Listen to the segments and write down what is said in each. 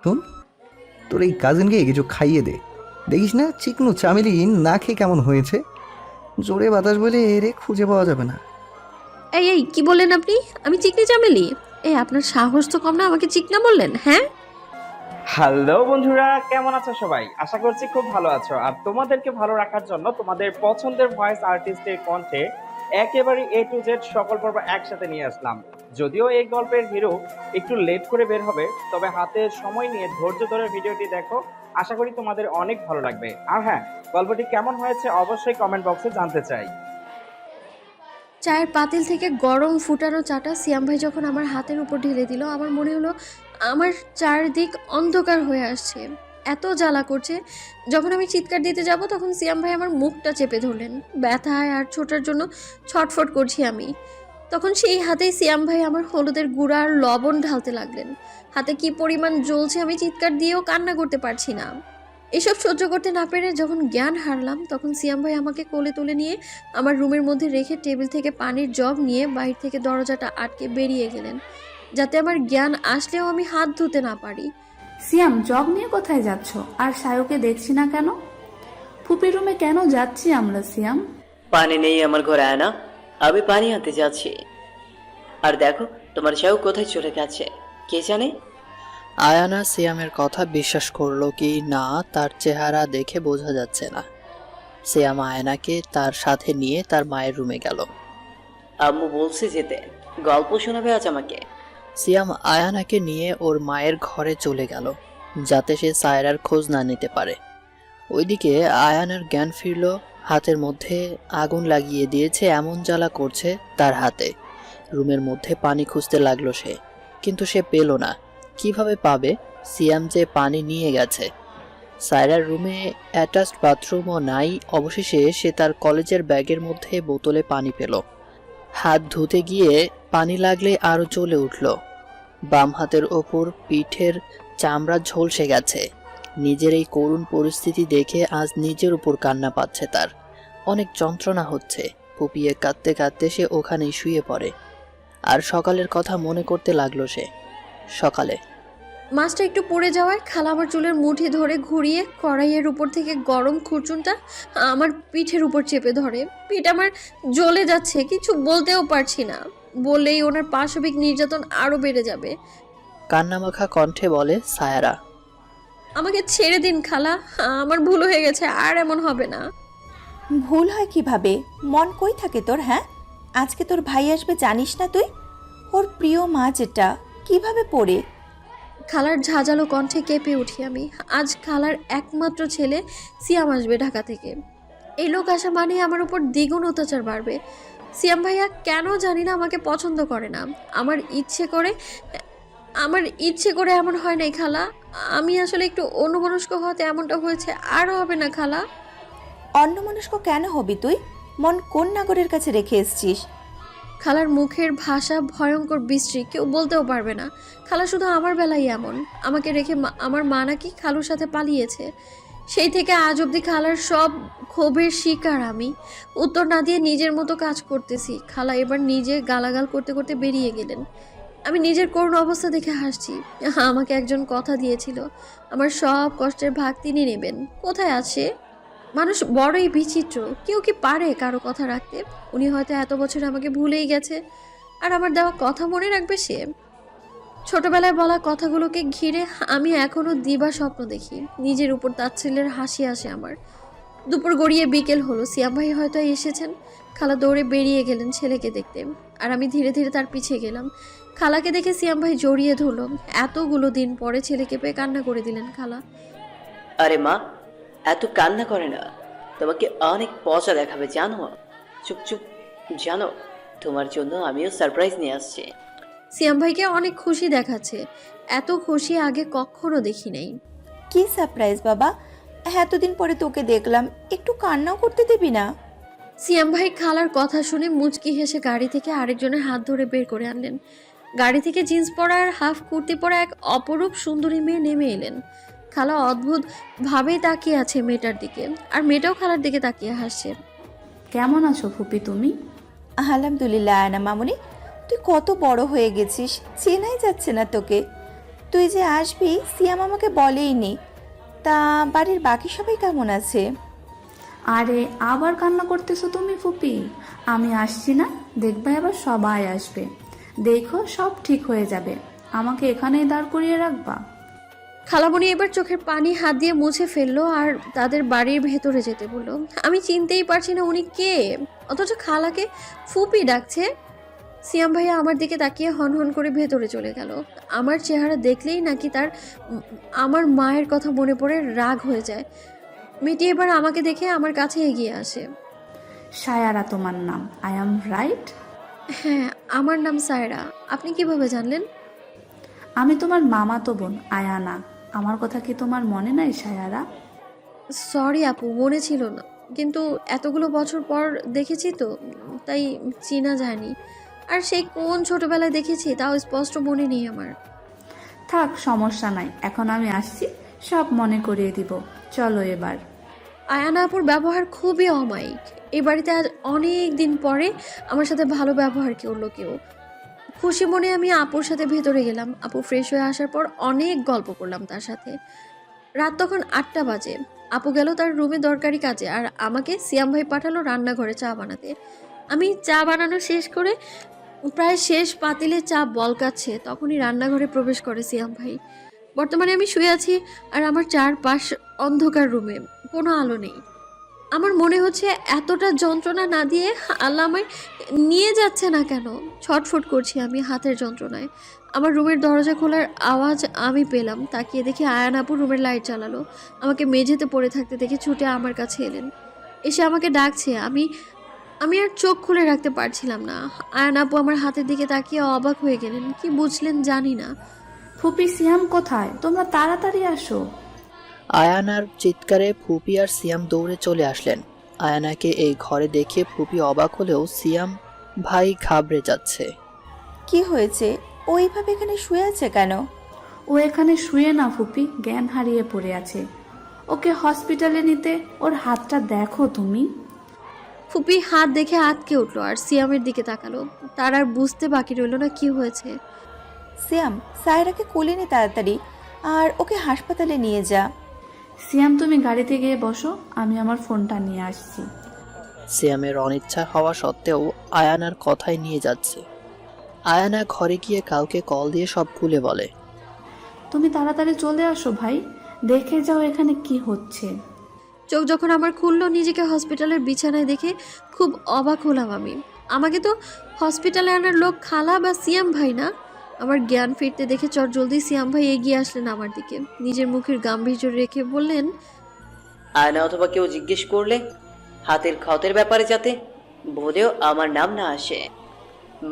শোন, তোর এই কাজিনকে কিছু খাইয়ে দে। দেখিস না চিকনু চামেলি না খেয়ে কেমন হয়েছে। জোরে বাতাস বলে এরে খুঁজে পাওয়া যাবে না। এই এই কি বললেন আপনি? আমি চিকনি চামেলি? এই আপনার সাহস তো কম না, আমাকে চিকনা বললেন? হ্যাঁ, হ্যালো বন্ধুরা, কেমন আছো সবাই? আশা করছি খুব ভালো আছো। আর তোমাদেরকে ভালো রাখার জন্য তোমাদের পছন্দের ভয়েস আর্টিস্টের কণ্ঠে একেবারে এ টু জেড সকল পর্ব একসাথে নিয়ে আসলাম। যদিও এই গল্পের হিরো একটু লেট করে বের হবে, তবে হাতে সময় নিয়ে ধৈর্য ধরে ভিডিওটি দেখো। আশা করি তোমাদের অনেক ভালো লাগবে। আর হ্যাঁ, গল্পটি কেমন হয়েছে অবশ্যই কমেন্ট বক্সে জানতে চাই। চায়ের পাতিল থেকে গরম ফুটানো চাটা সিয়াম ভাই যখন আমার হাতের উপর ঢেলে দিল, আমার মনে হলো আমার চারদিক অন্ধকার হয়ে আসছে, এত জ্বালা করছে। যখন আমি চিৎকার দিতে যাব তখন সিয়াম ভাই আমার মুখটা চেপে ধরলেন। ব্যথায় আর ছোটার জন্য ছটফট করছি আমি। তখন সেই হাতেই সিয়াম ভাই আমার হলুদের গুঁড়া আর লবণ ঢালতে লাগলেন। হাতে কি পরিমাণ জ্বলছে আমি চিৎকার দিয়েও কান্না করতে পারছি না। এসব সহ্য করতে না পেরে যখন জ্ঞান হারলাম, তখন সিয়াম ভাই আমাকে কোলে তুলে নিয়ে আমার রুমের মধ্যে রেখে টেবিল থেকে পানির জগ নিয়ে বাইরে থেকে দরজাটা আটকে বেরিয়ে গেলেন, যাতে আমার জ্ঞান আসলেও আমি হাত ধুতে না পারি। সিয়াম, জগ নিয়ে কোথায় যাচ্ছ? আর সায়কে দেখছি না কেন? ফুপির রুমে কেন যাচ্ছি আমরা সিয়াম? পানি নেই আমার ঘরে, আয়না। আমি পানি আনতে যাচ্ছি। আর দেখো তোমার চাও কোথায় চলে গেছে কে জানে। আয়ানা সিয়ামের কথা বিশ্বাস করলো কি না তার চেহারা দেখে বোঝা যাচ্ছে না। সিয়াম আয়নাকে তার সাথে নিয়ে তার মায়ের রুমে গেল। আম্মু বলছে যেতে, গল্প শোনাবে আজ আমাকে। সিয়াম আয়ানাকে নিয়ে ওর মায়ের ঘরে চলে গেল, যাতে সে সায়রার খোঁজ না নিতে পারে। ওইদিকে আয়ানার জ্ঞান ফিরল। হাতের মধ্যে আগুন লাগিয়ে দিয়েছে, এমন জ্বালা করছে তার হাতে। রুমের মধ্যে পানি খুঁজতে লাগলো সে, কিন্তু সে পেল না। কিভাবে পাবে? সিয়াম যে পানি নিয়ে গেছে। সায়রার রুমে অ্যাটাচড বাথরুমও নাই। অবশেষে সে তার কলেজের ব্যাগের মধ্যে বোতলে পানি পেল। হাত ধুতে গিয়ে পানি লাগলে আরও জ্বলে উঠল। বাম হাতের ওপর পিঠের চামড়া ঝলসে গেছে। নিজের এই করুণ পরিস্থিতি দেখে আজ নিজের উপর কান্না পাচ্ছে তার। অনেক যন্ত্রণা হচ্ছে। ফুপিয়ে কাঁদতে কাঁদতে সে ওখানেই শুয়ে পড়ে। আর সকালের কথা মনে করতে লাগলো সে। সকালে মাছটা একটু পড়ে যাওয়ায় খালা আমার চুলের মুঠি ধরে ঘুরিয়ে কড়াইয়ের উপর থেকে গরম খুরচুনটা আমার পিঠের উপর চেপে ধরে। পিঠ আমার জ্বলে যাচ্ছে, কিছু বলতেও পারছি না। বললেই ওনার পাশবিক নির্যাতন আরও বেড়ে যাবে। কান্নামাখা কণ্ঠে বলে সায়রা। আমাকে ছেড়ে দিন খালা, আমার ভুল হয়ে গেছে, আর এমন হবে না। ভুল হয় কিভাবে? মন কই থাকে তোর? হ্যাঁ, আজকে তোর ভাই আসবে জানিস না তুই? ওর প্রিয় মা যেটা, কিভাবে পড়ে। খালার ঝাঁঝালো কণ্ঠে কেঁপে উঠি আমি। আজ খালার একমাত্র ছেলে সিয়াম আসবে ঢাকা থেকে। এই লোক আসা মানে আমার উপর দ্বিগুণ অত্যাচার বাড়বে। সিয়াম ভাইয়া কেন জানি না আমাকে পছন্দ করে না। আমার ইচ্ছে করে এমন হয় নাই খালা। আমি আসলে একটু অন্যমনস্ক হতে এমনটা হয়েছে, আর হবে না খালা। অন্যমনস্ক কেন হবি তুই? মন কোন নাগরের কাছে রেখে এসছিস? খালার মুখের ভাষা ভয়ঙ্কর বিশ্রী, কেউ বলতেও পারবে না। খালা শুধু আমার বেলায় এমন। আমাকে রেখে আমার মা নাকি খালুর সাথে পালিয়েছে। সেই থেকে আজ অবধি খালার সব ক্ষোভের শিকার আমি। উত্তর না দিয়ে নিজের মতো কাজ করতেছি। খালা এবার নিজে গালাগাল করতে করতে বেরিয়ে গেলেন। আমি নিজের করুণ অবস্থা দেখে হাসছি। আমাকে একজন কথা দিয়েছিল, আমার সব কষ্টের ভাগ তিনি নেবেন। কোথায় আছে? মানুষ বড়ই বিচিত্র, কেউ কি পারে কারো কথা রাখতে? উনি হয়তো এত বছর আমাকে ভুলেই গেছে, আর আমার দেওয়া কথা মনে রাখবে সে? ছোটবেলায় বলা কথাগুলোকে ঘিরে আমি এখনো দিবা স্বপ্ন দেখি। নিজের উপর তাচ্ছিল্যের হাসি আসে আমার। দুপুর গড়িয়ে বিকেল হলো, সিয়াম ভাই হয়তো এসেছেন। খালা দৌড়ে বেরিয়ে গেলেন ছেলেকে দেখতে, আর আমি ধীরে ধীরে তার পিছে গেলাম। খালাকে দেখে সিয়াম ভাই জড়িয়ে ধরল। এতগুলো দিন পরে ছেলেকে পেয়ে কান্না করে দিলেন খালা। আরে মা, এত কান্না করে না, তোমাকে অনেক পচা দেখাবে জানো। চুপ চুপ, জানো তোমার জন্য আমিও সারপ্রাইজ নিয়ে আসছি। সিয়াম ভাইকে অনেক খুশি দেখাচ্ছে। এত খুশি আগে কখনো দেখি নাই। কি সারপ্রাইজ বাবা? এতদিন পরে তোকে দেখলাম, একটু কান্নাও করতে দিবি না? সিয়াম ভাই খালার কথা শুনে মুচকি হেসে গাড়ি থেকে আরেকজনের হাত ধরে বের করে আনলেন। গাড়ি থেকে জিন্স পরা আর হাফ কুর্তি পরা এক অপরূপ সুন্দরী মেয়ে নেমে এলেন। খালা অদ্ভুত ভাবে তাকিয়ে আছে মেয়েটার দিকে, আর মেয়েটাও খালার দিকে তাকিয়ে হাসছে। কেমন আছো ফুপি তুমি? আলহামদুলিল্লাহ আয়না মামুনি, তুই কত বড় হয়ে গেছিস, চেনাই যাচ্ছে না তোকে। তুই যে আসবি সিয়াম আমাকে বলেই নি। তা বাড়ির বাকি সবাই কেমন আছে? আরে আবার কান্না করতেছো তুমি ফুপি? আমি আসছি না, দেখবে আবার সবাই আসবে। দেখো সব ঠিক হয়ে যাবে। আমাকে এখানেই দাঁড় করিয়ে রাখবা? খালামণি এবার চোখের পানি হাত দিয়ে মুছে ফেললো আর তাদের বাড়ির ভেতরে যেতে বললো। আমি চিনতেই পারছি না উনি কে, অথচ খালাকে ফুপি ডাকছে। সিয়াম ভাইয়া আমার দিকে তাকিয়ে হনহন করে ভেতরে চলে গেল। আমার চেহারা দেখলেই নাকি তার আমার মায়ের কথা মনে পড়ে রাগ হয়ে যায়। মেয়েটি এবার আমাকে দেখে আমার কাছে এগিয়ে আসে। সায়ারা তোমার নাম, আই অ্যাম রাইট? হ্যাঁ, আমার নাম সায়রা। আপনি কিভাবে জানলেন? আমি তোমার মামাতো বোন আয়ানা। আমার কথা কি তোমার মনে নাই সায়ারা? সরি আপু, মনে ছিল না, কিন্তু এতগুলো বছর পর দেখেছি তো, তাই চেনা যায়নি। আর সেই কোন ছোটবেলায় দেখেছি তাও স্পষ্ট মনে নেই আমার। থাক, সমস্যা নাই, এখন আমি আসছি, সব মনে করিয়ে দিব। চলো এবার। আয়ানা আপুর ব্যবহার খুবই অমায়িক। এই বাড়িতে আজ অনেক দিন পরে আমার সাথে ভালো ব্যবহার করলো কেউ। খুশি মনে আমি আপুর সাথে ভেতরে গেলাম। আপু ফ্রেশ হয়ে আসার পর অনেক গল্প করলাম তার সাথে। রাত তখন 8টা বাজে। আপু গেল তার রুমে দরকারি কাজে, আর আমাকে সিয়াম ভাই পাঠালো রান্নাঘরে চা বানাতে। আমি চা বানানো শেষ করে প্রায় শেষ পাতিলে চা বলকাচ্ছে, তখনই রান্নাঘরে প্রবেশ করে সিয়াম ভাই। বর্তমানে আমি শুয়ে আছি আর আমার চারপাশ অন্ধকার, রুমে কোনো আলো নেই। আমার মনে হচ্ছে এতটা যন্ত্রণা না দিয়ে আল্লাহ আমায় নিয়ে যাচ্ছে না কেন। ছটফট করছি আমি হাতের যন্ত্রণায়। আমার রুমের দরজা খোলার আওয়াজ আমি পেলাম। তাকিয়ে দেখি আয়ান আপু রুমের লাইট চালালো। আমাকে মেঝেতে পড়ে থাকতে দেখে ছুটে আমার কাছে এলেন। এসে আমাকে ডাকছে। আমি আমি আর চোখ খুলে রাখতে পারছিলাম না। আয়ান আপু আমার হাতের দিকে তাকিয়ে অবাক হয়ে গেলেন। কি বুঝলেন জানি না। ফুপি সিয়াম কোথায়? তোমরা তাড়াতাড়ি আসো। আয়ানার চিৎকারে ফুপি আর সিয়াম দৌড়ে চলে আসলেন। আয়ানাকে এই ঘরে দেখে ফুপি অবাক হলেও সিয়াম ভাই ঘাবড়ে যাচ্ছে। কি হয়েছে? ও এইভাবে এখানে শুয়ে আছে কেন? ও এখানে শুয়ে না ফুপি, জ্ঞান হারিয়ে পড়ে আছে। ওকে হসপিটালে নিতে, ওর হাতটা দেখো তুমি। ফুপি হাত দেখে আটকে উঠলো আর সিয়ামের দিকে তাকালো। তার আর বুঝতে বাকি রইল না কি হয়েছে। সিয়াম, সায়রাকে কোলে নে তাড়াতাড়ি, আর ওকে হাসপাতালে নিয়ে যা। সিয়াম তুমি গাড়িতে গিয়ে বসো, আমি আমার ফোনটা নিয়ে আসছি। সিয়ামের অনিচ্ছা হওয়া সত্ত্বেও আয়ানার কথাই নিয়ে যাচ্ছে। আয়ানা ঘরে গিয়ে কাউকে কল দিয়ে সব খুলে বলে। তুমি তাড়াতাড়ি চলে আসো ভাই, দেখে যাও এখানে কি হচ্ছে। চোখ যখন আমার খুললো, নিজেকে হসপিটালের বিছানায় দেখে খুব অবাক হলাম আমি। আমাকে তো হসপিটালে আনার লোক খালা বা সিয়াম ভাই না। আমার জ্ঞান ফিরতে দেখে চটজলদি সিয়াম ভাই এগিয়ে আসলেন আমার দিকে। নিজের মুখের গাম্ভীর্য রেখে বললেন, আয়না অথবা কেউ জিজ্ঞেস করলে হাতের ক্ষতের ব্যাপারে যাতে বলেও আমার নাম না আসে।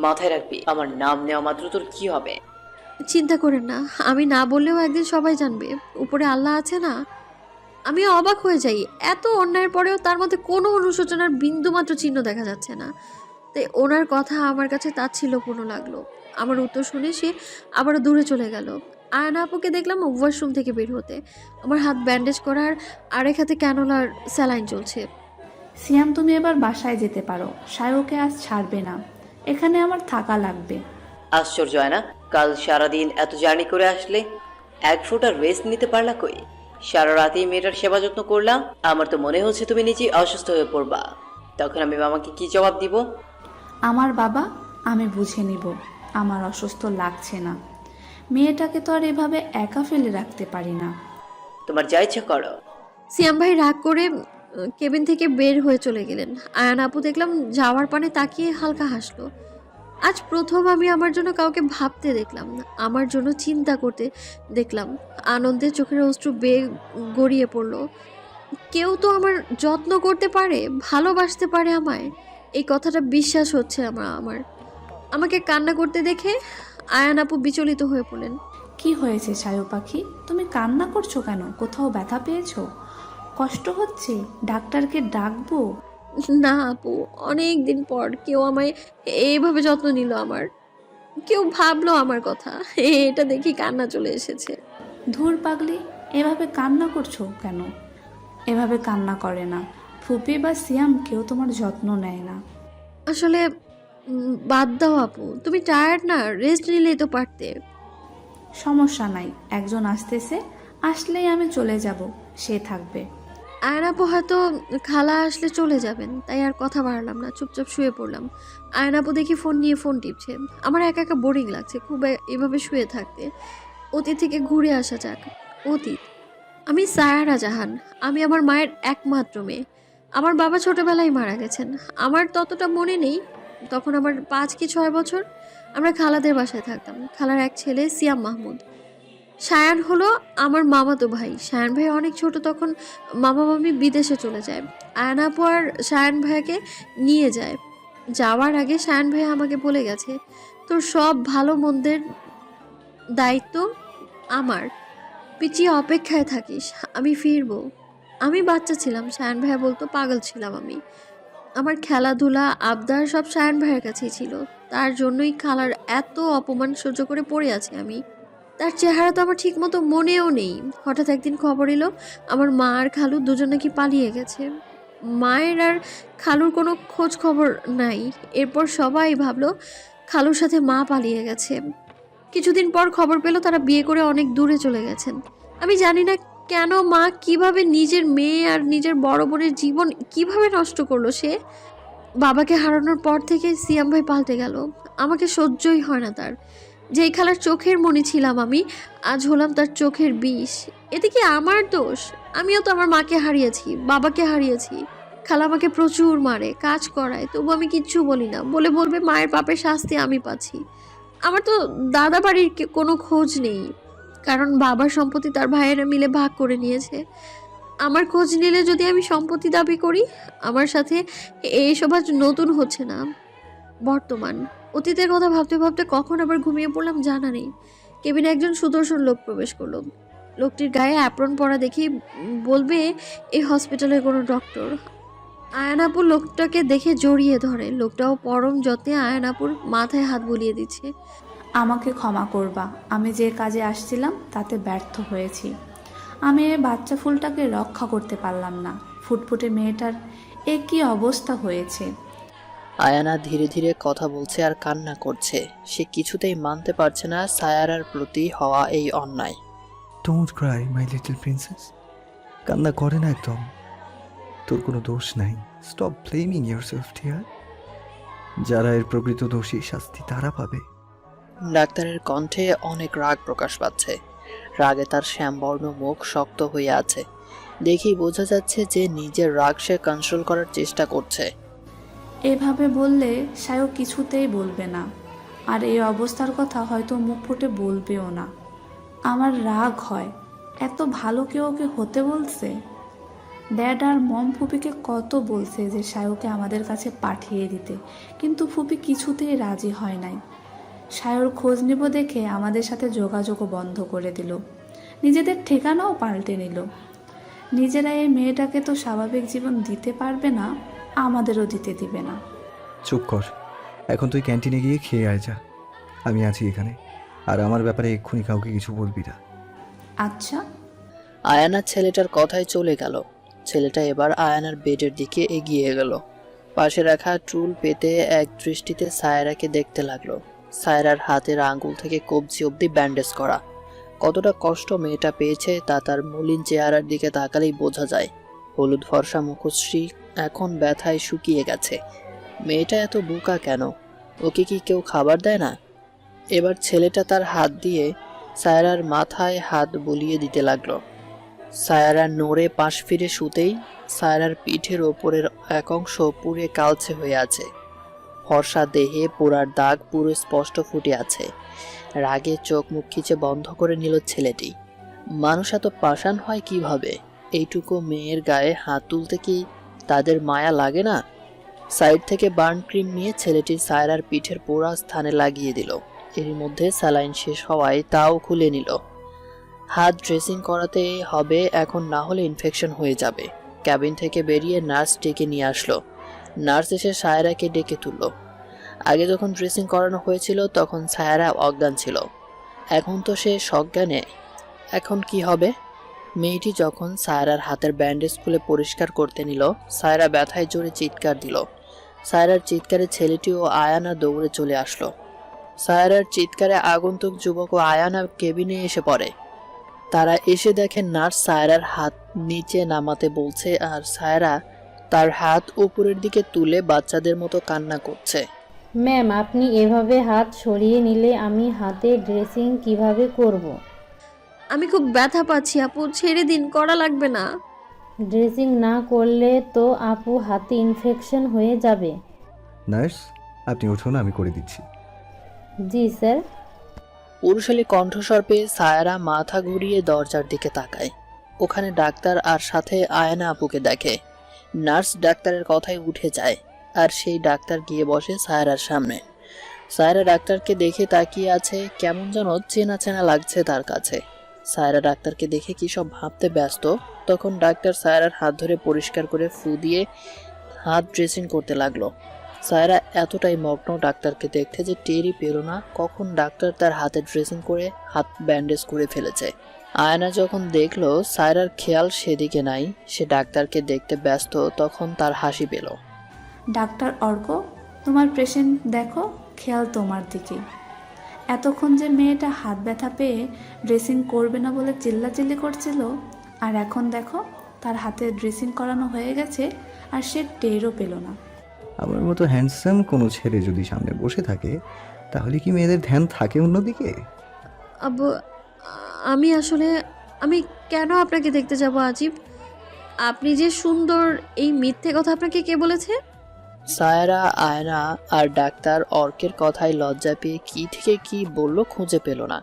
মাথায় রাখবি, আমার নাম নেওয়া মাত্র তোর কি হবে। চিন্তা করেন না, আমি না বললেও একদিন সবাই জানবে। উপরে আল্লাহ আছে না। আমি অবাক হয়ে যাই, এত অন্যায়ের পরেও তার মধ্যে কোনো অনুশোচনার বিন্দুমাত্র চিহ্ন দেখা যাচ্ছে না। তাই ওনার কথা আমার কাছে তাচ্ছিল্যপূর্ণ লাগলো। আমার উত্তর শুনে সে আবারও দূরে চলে গেল। আয়না আপুকে দেখলাম ওয়াশরুম থেকে বের হতে। আমার হাত ব্যান্ডেজ করার আরেক হাতে ক্যানোলার স্যালাইন চলছে। সিয়াম তুমি এবার বাসায় যেতে পারো, সায়কে আজ ছাড়বে না, এখানে আমার থাকা লাগবে। আশ্চর্য হয় না, কাল সারাদিন এত জার্নি করে আসলে এক ফোঁটা রেস্ট নিতে পারলা কই? সারা রাতেই মেয়েটার সেবা যত্ন করলাম। আমার তো মনে হচ্ছে তুমি নিজে অসুস্থ হয়ে পড়বা। তখন আমি মামাকে কি জবাব দিব? আমার বাবা, আমি বুঝে নিব। আমার অসুস্থ লাগছে না, মেয়েটাকে তো আর এভাবে একা ফেলে রাখতে পারি না। তোমার যা ইচ্ছা করো। সিয়াম ভাই রাগ করে কেবিন থেকে বের হয়ে চলে গেলেন। আয়ান আপু দেখলাম যাওয়ার পানে তাকিয়ে হালকা হাসলো। আজ প্রথম আমি আমার জন্য কাউকে ভাবতে দেখলাম না, আমার জন্য চিন্তা করতে দেখলাম। আনন্দে চোখের অশ্রু বেয়ে গড়িয়ে পড়লো। কেউ তো আমার যত্ন করতে পারে, ভালোবাসতে পারে আমায়। এই কথাটা বিশ্বাস হচ্ছে আমার। আমাকে কান্না করতে দেখে আয়ান আপু বিচলিত হয়ে পড়লেন। কি হয়েছে সায়ু পাখি, তুমি কান্না করছো কেন? কোথাও ব্যথা পেয়েছো? কষ্ট হচ্ছে? ডাক্তারকে ডাকবো? না আপু, অনেক দিন পর কেউ আমায় এইভাবে যত্ন নিল, আমার কেউ ভাবলো আমার কথা। এটা দেখি কান্না চলে এসেছে। ধুর পাগলি, এভাবে কান্না করছো কেন? এভাবে কান্না করে না, ফুপি বা সিয়াম কেউ তোমার যত্ন নেয় না। আসলে বাদ দাও আপু, তুমি টায়ার্ড না, রেস্ট নিলেই তো পারতে। সমস্যা নাই, একজন আসতেছে, আসলেই আমি চলে যাব, সে থাকবে। আয়ন আপু হয়তো খালা আসলে চলে যাবেন, তাই আর কথা বাড়ালাম না, চুপচাপ শুয়ে পড়লাম। আয়ন আপু দেখি ফোন নিয়ে ফোন টিপছে। আমার একা একা বোরিং লাগছে খুব এভাবে শুয়ে থাকতে। অতীত থেকে ঘুরে আসা যাক। অতীত। আমি সায়ারা জাহান। আমি আমার মায়ের একমাত্র মেয়ে। আমার বাবা ছোটবেলায় মারা গেছেন। আমার ততটা মনে নেই, তখন আমার 5 কি 6 বছর। আমরা খালাদের বাসায় থাকতাম। খালার এক ছেলে সিয়াম মাহমুদ। সায়ান হলো আমার মামাতো ভাই। সায়ান ভাই অনেক ছোট তখন মামা মামি বিদেশে চলে যায়। আয়ন আপু আর সায়ান ভাইয়াকে নিয়ে যায়। যাওয়ার আগে সায়ান ভাইয়া আমাকে বলে গেছে, তোর সব ভালো মন্দের দায়িত্ব আমার। পিছিয়ে অপেক্ষায় থাকিস, আমি ফিরবো। আমি বাচ্চা ছিলাম, সায়ান ভাইয়া বলতো পাগল ছিলাম আমি। আমার খেলাধুলা আবদার সব সায়ান ভাইয়ের কাছেই ছিল। তার জন্যই খালার এত অপমান সহ্য করে পড়ে আছি আমি। তার চেহারা তো আমার ঠিক মতো মনেও নেই। হঠাৎ একদিন খবর এলো আমার মা আর খালু দুজন নাকি পালিয়ে গেছে। মায়ের আর খালুর কোনো খোঁজ খবর নাই। এরপর সবাই ভাবলো খালুর সাথে মা পালিয়ে গেছে। কিছুদিন পর খবর পেল তারা বিয়ে করে অনেক দূরে চলে গেছেন। আমি জানি না কেন মা কিভাবে নিজের মেয়ে আর নিজের বড় বোনের জীবন কিভাবে নষ্ট করলো সে। বাবাকে হারানোর পর থেকে সিয়াম ভাই পাল্টে গেল। আমাকে সহ্যই হয় না তার। যেই খালার চোখের মণি ছিলাম আমি, আজ হলাম তার চোখের বিষ। এতে কি আমার দোষ? আমিও তো আমার মাকে হারিয়েছি, বাবাকে হারিয়েছি। খালা আমাকে প্রচুর মারে, কাজ করায়, তবু আমি কিচ্ছু বলি না। বলবে মায়ের পাপের শাস্তি আমি পাচ্ছি। আমার তো দাদা বাড়ির কোনো খোঁজ নেই, কারণ বাবার সম্পত্তি তার ভাইয়েরা মিলে ভাগ করে নিয়েছে। আমার খোঁজ নিলে যদি আমি সম্পত্তি দাবি করি, আমার সাথে এইসব আজ নতুন হচ্ছে না, বর্তমান। অতীতের কথা ভাবতে ভাবতে কখন আবার ঘুমিয়ে পড়লাম জানা নেই। কেবিনে একজন সুদর্শন লোক প্রবেশ করলো। লোকটির গায়ে অ্যাপ্রন পরা দেখি বলবে এই হসপিটালের কোনো ডক্টর। আয়ন আপু লোকটাকে দেখে জড়িয়ে ধরে। লোকটাও পরম যত্নে আয়ন আপুর মাথায় হাত বুলিয়ে দিচ্ছে। আমাকে ক্ষমা করবা, আমি যে কাজে আসছিলাম তাতে ব্যর্থ হয়েছি। আমি এই বাচ্চা ফুলটাকে রক্ষা করতে পারলাম না। ফুটফুটে মেয়েটার এ কি অবস্থা হয়েছে। আয়ানা ধীরে ধীরে কথা বলছে আর কান্না করছে। সে কিছুতেই মানতে পারছে না সায়ারার প্রতি হওয়া এই অন্যায়। Don't cry my little princess. কান্না করে না একদম। তোর কোনো দোষ নাই। Stop blaming yourself dear. যারা এর প্রকৃত দোষী, শাস্তি তারা পাবে। ডাক্তারের কণ্ঠে অনেক রাগ প্রকাশ পাচ্ছে। রাগে তার শ্যামবর্ণ মুখ শক্ত হয়ে আছে। দেখেই বোঝা যাচ্ছে যে নিজের রাগ সে কন্ট্রোল করার চেষ্টা করছে। এভাবে বললে সায়ও কিছুতেই বলবে না, আর এই অবস্থার কথা হয়তো মুখ ফুটে বলবেও না। আমার রাগ হয়, এত ভালো কেউ ওকে হতে বলছে। ড্যাড আর মম ফুপিকে কত বলছে যে সায়কে আমাদের কাছে পাঠিয়ে দিতে, কিন্তু ফুপি কিছুতেই রাজি হয় নাই। সায়র খোঁজ নিব দেখে আমাদের সাথে যোগাযোগও বন্ধ করে দিল, নিজেদের ঠিকানাও পাল্টে নিল। নিজেরা এই মেয়েটাকে তো স্বাভাবিক জীবন দিতে পারবে না, আমাদেরও দিতে দিবে না। চুপ কর। এখন তুই ক্যান্টিনে গিয়ে খেয়ে আয় যা। আমি আছি এখানে। আর আমার ব্যাপারে এক্ষুনি কাউকে কিছু বলবি না। আচ্ছা। আয়ানা ছেলেটার কথায় চলে গেল। ছেলেটা এবার আয়ানার বেডের দিকে এগিয়ে গেল। পাশে রাখা টুল পেতে এক দৃষ্টিতে সায়রাকে দেখতে লাগলো। সায়রার হাতের আঙ্গুল থেকে কবজি অবধি ব্যান্ডেজ করা। কতটা কষ্ট মেয়েটা পেয়েছে তা তার মলিন চেহারার দিকে তাকালেই বোঝা যায়। হলুদ ফর্সা মুখশ্রী এখন ব্যথায় শুকিয়ে গেছে। মেয়েটা এত বোকা কেন? ওকে কি কেউ খাবার দেয় না? এবার ছেলেটা তার হাত দিয়ে সায়রার মাথায় হাত বুলিয়ে দিতে লাগলো। সায়রা নড়ে পাশ ফিরে শুতেই সায়রার পিঠের ওপরের এক অংশ পুড়ে কালচে হয়ে আছে। ফর্সা দেহে পোড়ার দাগ পুরো স্পষ্ট ফুটে আছে। রাগে চোখ মুখ খিচে বন্ধ করে নিল ছেলেটি। মানুষ এত পাষাণ হয় কিভাবে? এইটুকু মেয়ের গায়ে হাত তুলতে কি তাদের মায়া লাগে না? সাইড থেকে বার্ন ক্রিম নিয়ে ছেলেটি সায়রার পিঠের পোড়া স্থানে লাগিয়ে দিল। এর মধ্যে স্যালাইন শেষ হওয়ায় তাও খুলে নিল। হাত ড্রেসিং করাতে হবে এখন, না হলে ইনফেকশন হয়ে যাবে। ক্যাবিন থেকে বেরিয়ে নার্স ডেকে নিয়ে আসলো। নার্স এসে সায়রাকে ডেকে তুলল। আগে যখন ড্রেসিং করানো হয়েছিল তখন সায়রা অজ্ঞান ছিল, এখন তো সে সজ্ঞানে। এখন কি হবে? মেয়েটি যখন সায়রার হাতের ব্যান্ডেজ খুলে পরিষ্কার করতে নিল, সায়রা ব্যথায় জোরে চিৎকার দিল। সায়রার চিৎকারে ছেলেটি ও আয়ানা দৌড়ে চলে আসলো। সায়রার চিৎকারে আগন্তুক যুবক ও আয়ানা কেবিনে এসে পড়ে। তারা এসে দেখে নার্স সায়রার হাত নিচে নামাতে বলছে, আর সায়রা তার হাত উপরের দিকে তুলে বাচ্চাদের মতো কান্না করছে। ম্যাম, আপনি এভাবে হাত সরিয়ে নিলে আমি হাতে ড্রেসিং কিভাবে করব। আমি খুব ব্যথা পাচ্ছি আপু, ছেড়ে দিন, করা লাগবে না। ড্রেসিং না করলে তো আপু হাতে ইনফেকশন হয়ে যাবে। নার্স, আপনি উঠুন, আমি করে দিচ্ছি। জি স্যার। পুরুষালী কণ্ঠস্বর পেয়ে সায়রা মাথা ঘুরিয়ে দরজার দিকে তাকায়। ওখানে ডাক্তার আর সাথে আয়না আপুকে দেখে। নার্স ডাক্তারের কথায় উঠে যায়, আর সেই ডাক্তার গিয়ে বসে সায়রার সামনে। সায়রা ডাক্তারকে দেখে তাকিয়ে আছে, কেমন যেন চেনা চেনা লাগছে তার কাছে। সায়রা ডাক্তারকে দেখে কি সব ভাবতে ব্যস্ত, তখন ডাক্তার সায়রার হাত ধরে পরিষ্কার করে ফু দিয়ে হাত ড্রেসিং করতে লাগলো। সায়রা এতটাই মগ্ন ডাক্তারকে দেখতে যে টেরই পেল না কখন ডাক্তার তার হাতে ড্রেসিং করে হাত ব্যান্ডেজ করে ফেলেছে। আয়না যখন দেখলো সায়রার খেয়াল সেদিকে নাই, সে ডাক্তারকে দেখতে ব্যস্ত, তখন তার হাসি পেল। ডাক্তার অর্ক, তোমার পেশেন্ট দেখো, খেয়াল তোমার দিকে। এতক্ষণ যে মেয়েটা হাত ব্যথা পেয়ে ড্রেসিং করবে না বলে চিল্লাচিল্লি করছিল, আর এখন দেখো তার হাতে ড্রেসিং করানো হয়ে গেছে আর সে টেরও পেল না। আমার মতো হ্যান্ডসাম কোনো ছেলে যদি সামনে বসে থাকে, তাহলে কি মেয়েদের ধ্যান থাকে অন্যদিকে? আব্বু, আমি কেন আপনাকে দেখতে যাব আজিব? আপনি যে সুন্দর, এই মিথ্যে কথা আপনাকে কে বলেছে? সায়রা, আয়না আর ডাক্তার অর্কের কথায় লজ্জা পেয়ে কি থেকে কি বলল খুঁজে পেল না।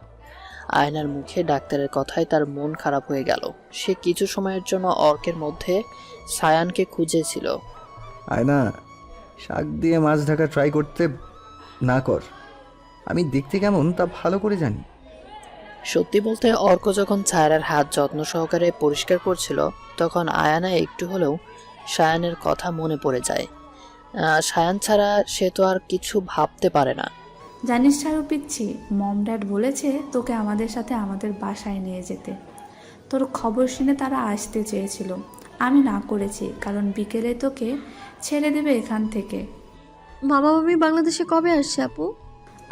আয়নার মুখে ডাক্তারের কথায় তার মন খারাপ হয়ে গেল। সে কিছু সময়ের জন্য অর্কের মধ্যে সায়ানকে খুঁজেছিল। আয়না, শাক দিয়ে মাছ ঢাকা ট্রাই করতে না কর। আমি দেখতে কেমন তা ভালো করে জানি। সত্যি বলতে অর্ক যখন সায়রার হাত যত্ন সহকারে পরিষ্কার করছিল, তখন আয়ানা একটু হলেও সায়ানের কথা মনে পড়ে যায়। সায়ান ছাড়া সে তো আর কিছু ভাবতে পারে না। জানিস ছাড়ো পিচ্ছি, মম ড্যাড বলেছে তোকে আমাদের সাথে আমাদের বাসায় নিয়ে যেতে। তোর খবর শুনে তারা আসতে চেয়েছিল, আমি না করেছি, কারণ বিকেলে তোকে ছেড়ে দেবে এখান থেকে। মামা মামি বাংলাদেশে কবে আসছে আপু?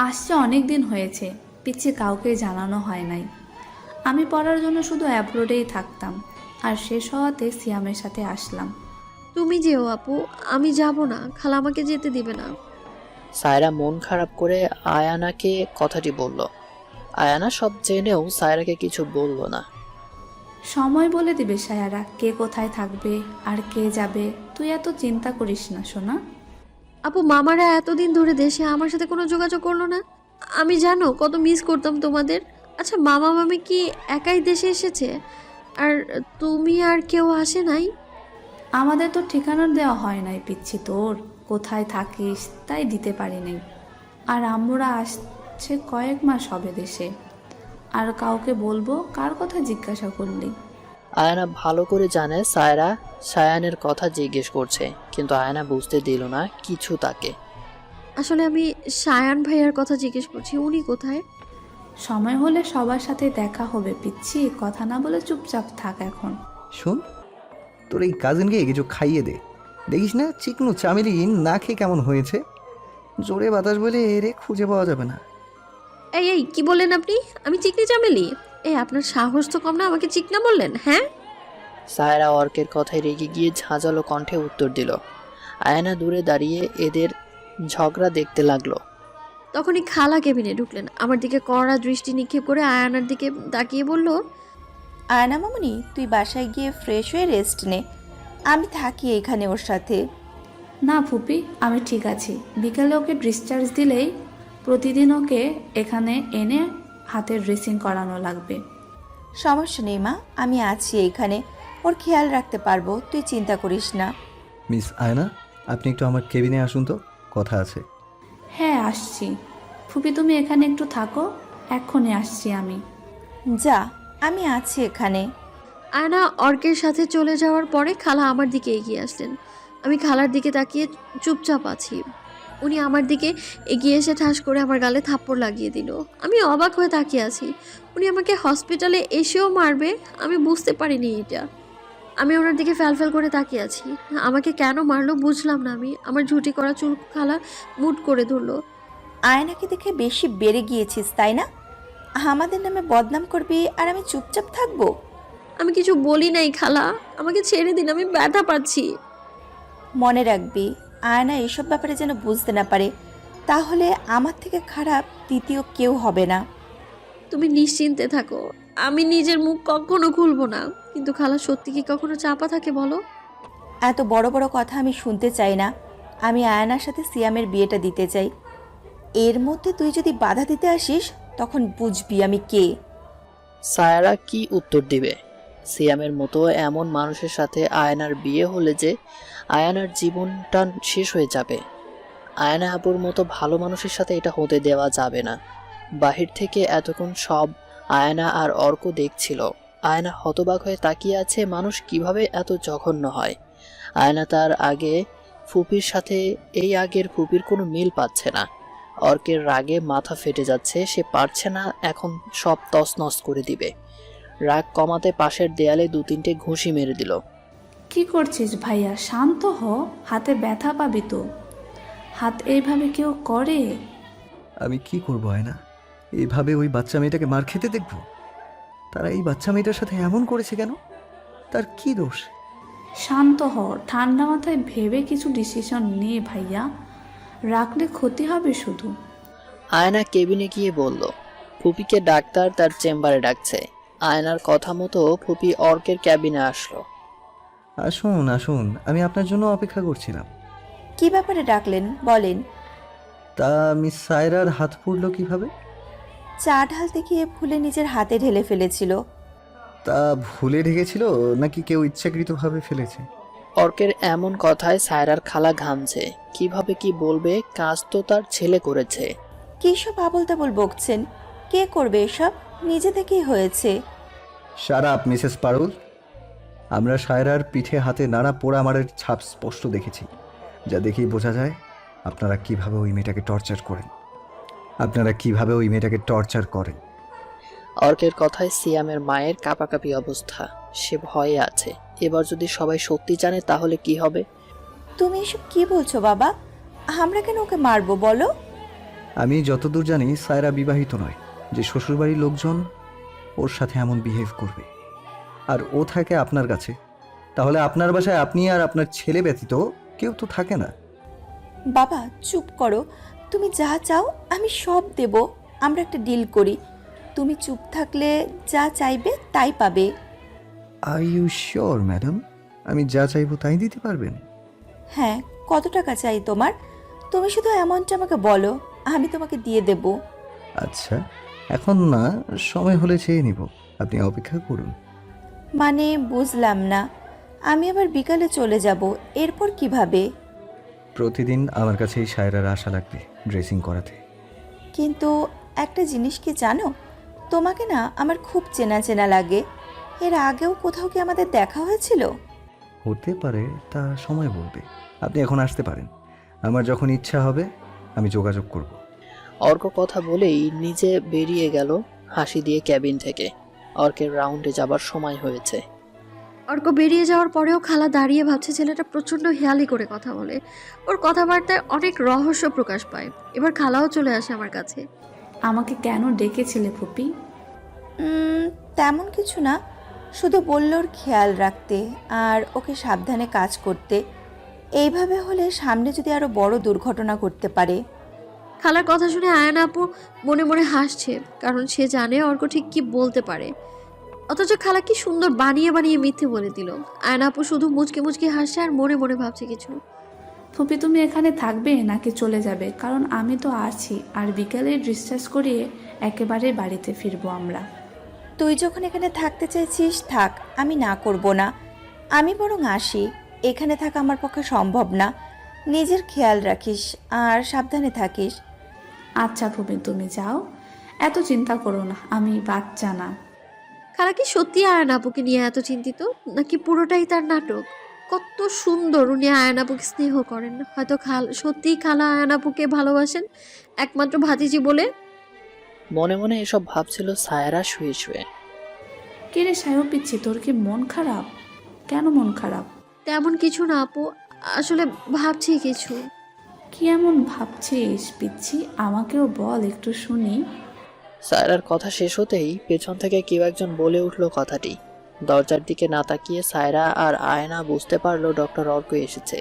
আসছে অনেক দিন হয়েছে, পিচ্ছি কাউকে জানানো হয় নাই। আমি পড়ার জন্য শুধু অ্যাব্রোডেই থাকতাম, আর শেষ হওয়াতে সিয়ামের সাথে আসলাম। তুমি যেও আপু, আমি যাব না, খালা আমাকে যেতে দিবে না। সায়রা মন খারাপ করে আয়ানাকে কথাটি বলল। আয়ানা সব জেনেও সায়রাকে কিছু বলল না। সময় বলে দিবে সায়ারা কে কোথায় থাকবে আর কে যাবে, তুই এত চিন্তা করিস না সোনা। আপু, মামারা এতদিন ধরে দেশে আমার সাথে কোনো যোগাযোগ করলো না। আমি জানো কত মিস করতাম তোমাদের। আচ্ছা, মামা মামি কি একাই দেশে এসেছে? আর তুমি আর কেউ আসে নাই? আমাদের তো ঠিকানা দেওয়া হয় নাই পিচ্ছি, তোর কোথায় থাকিস তাই দিতে পারি নাই। আর আমরা আসছে কয়েক মাস হবে দেশে, আর কাউকে বলবো কার কথা জিজ্ঞাসা করলি? আয়না ভালো করে জানে সায়রা সায়ানের কথা জিজ্ঞেস করছে, কিন্তু আয়না বুঝতে দিল না কিছু তাকে। আসলে আমি সায়ান ভাইয়ার কথা জিজ্ঞেস করছি, উনি কোথায়? সময় হলে সবার সাথে দেখা হবে পিচ্ছি, কথা না বলে চুপচাপ থাক এখন। শোন, তোর এই কাজিনকে কিছু খাইয়ে দে। দেখিস না চিকনো চামেলি না খেয়ে কেমন হয়েছে। জোরে বাতাস বলে এরে খুঁজে পাওয়া যাবে না। এই এই কি বললেন আপনি? আমি চিকনি চামেলি? এই আপনার সাহস তো কম না, আমাকে চিকনা বললেন? হ্যাঁ। সায়রা অর্কের কথায় রেগে গিয়ে ঝাঁঝালো কণ্ঠে উত্তর দিল। আয়না দূরে দাঁড়িয়ে এদের ঝগড়া দেখতে লাগলো। তখনই খালা কেবিনে ঢুকলেন, আমার দিকে কড়া দৃষ্টি নিক্ষেপ করে আয়ানার দিকে তাকিয়ে বলল, আয়না মামনি, তুই বাসায় গিয়ে ফ্রেশ হয়ে রেস্ট নে, আমি থাকি এখানে ওর সাথে। না ফুপি, আমি ঠিক আছি। বিকেলে ওকে ডিসচার্জ দিলেই প্রতিদিন ওকে এখানে এনে হাতে ড্রেসিং করানো লাগবে। সমস্যা নেই মা, আমি আছি এইখানে, ওর খেয়াল রাখতে পারবো, তুই চিন্তা করিস না। মিস আয়না, আপনি একটু আমার কেবিনে আসুন তো, কথা আছে। হ্যাঁ আসছি ফুপি, তুমি এখানে একটু থাকো, এক্ষুনি আসছি আমি। যা, আমি আছি এখানে। আয়না অর্কের সাথে চলে যাওয়ার পরে খালা আমার দিকে এগিয়ে আসলেন। আমি খালার দিকে তাকিয়ে চুপচাপ আছি। উনি আমার দিকে এগিয়ে এসে ঠাস করে আমার গালে থাপ্পড় লাগিয়ে দিল। আমি অবাক হয়ে তাকিয়ে আছি। উনি আমাকে হসপিটালে এসেও মারবে, আমি বুঝতে পারিনি এটা। আমি ওনার দিকে ফ্যালফ্যাল করে তাকিয়ে আছি। আমাকে কেন মারলো বুঝলাম না আমি। আমার ঝুঁটি করা চুল খালা মুট করে ধরলো। আয়নাকে দেখে বেশি বেড়ে গিয়েছিস তাই না? আমাদের নামে বদনাম করবি আর আমি চুপচাপ থাকবো? আমি কিছু বলি নাই খালা, আমাকে ছেড়ে দিন, আমি ব্যথা পাচ্ছি। মনে রাখবি, আয়না এসব ব্যাপারে যেন বুঝতে না পারে, তাহলে আমার থেকে খারাপ দ্বিতীয় কেউ হবে না। তুমি নিশ্চিন্তে থাকো, আমি নিজের মুখ কখনো খুলবো না। কিন্তু খালা, সত্যি কি কখনো চাপা থাকে বলো? এত বড় বড় কথা আমি শুনতে চাই না। আমি আয়নার সাথে সিয়ামের বিয়েটা দিতে চাই। এর মধ্যে তুই যদি বাধা দিতে আসিস তখন বুঝবি আমি কে। সায়রা কি উত্তর দিবে? সিয়ামের মতো এমন মানুষের সাথে আয়নার বিয়ে হলে যে আয়নার জীবনটা শেষ হয়ে যাবে। আয়না আপুর মতো ভালো মানুষের সাথে এটা হতে দেওয়া যাবে না। বাহির থেকে এতক্ষণ সব আয়না আর অর্ক দেখছিল। আয়না হতবাক হয়ে তাকিয়ে আছে, মানুষ কিভাবে এত জঘন্য হয়। আয়না তার আগে ফুপির সাথে এই আগের ফুপির কোনো মিল পাচ্ছে না। অর্কের রাগে মাথা ফেটে যাচ্ছে, সে পারছে না এখন সব তছনছ করে দিবে। রাগ কমাতে পাশের দেয়ালে 2-3টে ঘুষি মেরে দিল। কি করছিস ভাইয়া? শান্ত হ, হাতে ব্যথা পাবি তো। হাত এইভাবে কেউ করে? আমি কি করবো আয়না? এইভাবে ওই বাচ্চা মেয়েটাকে মার খেতে দেখবো? তারা এই বাচ্চা মেয়েটার সাথে এমন করেছে কেন? তার কি দোষ? শান্ত হ, ঠান্ডা মাথায় ভেবে কিছু ডিসিশন নে ভাইয়া, রাখলে ক্ষতি হবে শুধু। আয়না কেবিনে গিয়ে বলল, ফুপিকে ডাক্তার তার চেম্বারে ডাকছে। আয়নার কথা মতো ফুপি অর্কের ক্যাবিনে আসলো। আসুন আসুন, আমি আপনার জন্য অপেক্ষা করছিলাম। কি ব্যাপারে ডাকলেন বলেন? তা মিস সায়রার হাত পুড়লো কিভাবে? চা ঢালতে গিয়ে ভুলে নিজের হাতে ঢেলে ফেলেছিল। তা ভুলে ঢেকেছিল নাকি কেউ ইচ্ছাকৃতভাবে ফেলেছে? অর্কের এমন কথায় সায়রার খালা ঘামছে। কিভাবে কি বলবে, কাজ তো তার ছেলে করেছে। কী সব আবল তাবল বকছেন? কে করবে এসব? নিজে থেকেই হয়েছে। শাট আপ মিসেস পারুল। আমরা সায়রার পিঠে হাতে নানা পোড়া মারের ছাপ স্পষ্ট দেখেছি, যা দেখেই বোঝা যায় আপনারা কিভাবে ওই মেয়েটাকে টর্চার করেন। অর্কের কথায় সিয়ামের মায়ের কাঁপাকাঁপি অবস্থা। সে ভয়ে আছে, এবার যদি সবাই সত্যি জানে তাহলে কি হবে? তুমি এসব কি বলছো বাবা? আমরা কেন ওকে মারবো বলো? আমি যতদূর জানি সায়রা বিবাহিত নয়, যে শ্বশুরবাড়ির লোকজন ওর সাথে এমন বিহেভ করবে। আর ও থাকে আপনার কাছে, তাহলে আপনার বাসায় আপনি আর আপনার ছেলে ব্যতীত কেউ তো থাকে না। বাবা চুপ করো, তুমি যা চাও আমি সব দেব। আমরা একটা ডিল করি, তুমি চুপ থাকলে যা চাইবে তাই পাবে। আর ইউ শিওর ম্যাডাম, আমি যা চাইবো তাই দিতে পারবেন? হ্যাঁ, কত টাকা চাই তোমার? তুমি শুধু অ্যামাউন্টটা আমাকে বলো, আমি তোমাকে দিয়ে দেব। আচ্ছা, এখন না, সময় হলে চেয়ে নিব, আপনি অপেক্ষা করুন। মানে বুঝলাম না, আমি আবার বিকালে চলে যাব, এরপর কিভাবে? প্রতিদিন আমার কাছেই সায়রার আশা লাগবে ড্রেসিং করাতে। কিন্তু একটা জিনিস কি জানো, তোমাকে না আমার খুব চেনা চেনা লাগে। এর আগেও কোথাও কি আমাদের দেখা হয়েছিল? হতে পারে, তা সময় বলবে। আপনি এখন আসতে পারেন, আমার যখন ইচ্ছা হবে আমি যোগাযোগ করব। অর্ক কথা বলেই নিজে বেরিয়ে গেল হাসি দিয়ে ক্যাবিন থেকে। অর্কের রাউন্ডে যাবার সময় হয়েছে। অর্ক বেরিয়ে যাওয়ার পরেও খালা দাঁড়িয়ে ভাবছে ছেলেটা প্রচণ্ড হেয়ালি করে কথা বলে, ওর কথাবার্তায় অনেক রহস্য প্রকাশ পায়। এবার খালাও চলে আসে আমার কাছে। আমাকে কেন ডেকেছিলে ফুপি? তেমন কিছু না, শুধু বলল ওর খেয়াল রাখতে আর ওকে সাবধানে কাজ করতে। এইভাবে হলে সামনে যদি আরো বড় দুর্ঘটনা ঘটতে পারে। খালার কথা শুনে আয়না আপু মনে মনে হাসছে, কারণ সে জানে অর্ক ঠিক কি বলতে পারে। অথচ খালা কি সুন্দর বানিয়ে বানিয়ে মিথ্যে বলে দিল। আয়না আপু শুধু মুচকি মুচকি হাসছে আর মনে মনে ভাবছে কিছু। ফুপি তুমি এখানে থাকবে নাকি চলে যাবে? কারণ আমি তো আছি, আর বিকালে ডিসচার্জ করিয়ে একেবারে বাড়িতে ফিরবো আমরা। তুই যখন এখানে থাকতে চাইছিস থাক, আমি না করব না। আমি বরং আসি, এখানে থাকা আমার পক্ষে সম্ভব না। নিজের খেয়াল রাখিস আর সাবধানে থাকিস। আচ্ছা ফুপি তুমি যাও, এত চিন্তা করো না, আমি বাচ্চা না। খালা কি সত্যি আয়না আপুকে নিয়ে এত চিন্তিত, নাকি পুরোটাই তার নাটক? কত সুন্দর উনি আয়না আপুকে স্নেহ করেন। হয়তো সত্যিই খালা আয়না আপুকে ভালোবাসেন একমাত্র ভাতিজি বলে। মনে মনে এসব ভাবছিল সায়রা শুয়ে শুয়ে। কে রে সায়ো পিচ্ছি, তোর কি মন খারাপ? কেন মন খারাপ? তেমন কিছু না আপু, আসলে ভাবছি কিছু। কি এমন ভাবছিস পিচ্ছি? আমাকেও বল, একটু শুনি। সায়রার কথা শেষ হতেই পেছন থেকে কেউ একজন বলে উঠল কথাটি। দরজার দিকে না তাকিয়ে সায়রা আর আয়না বুঝতে পারলো ডক্টর অর্ক এসেছে।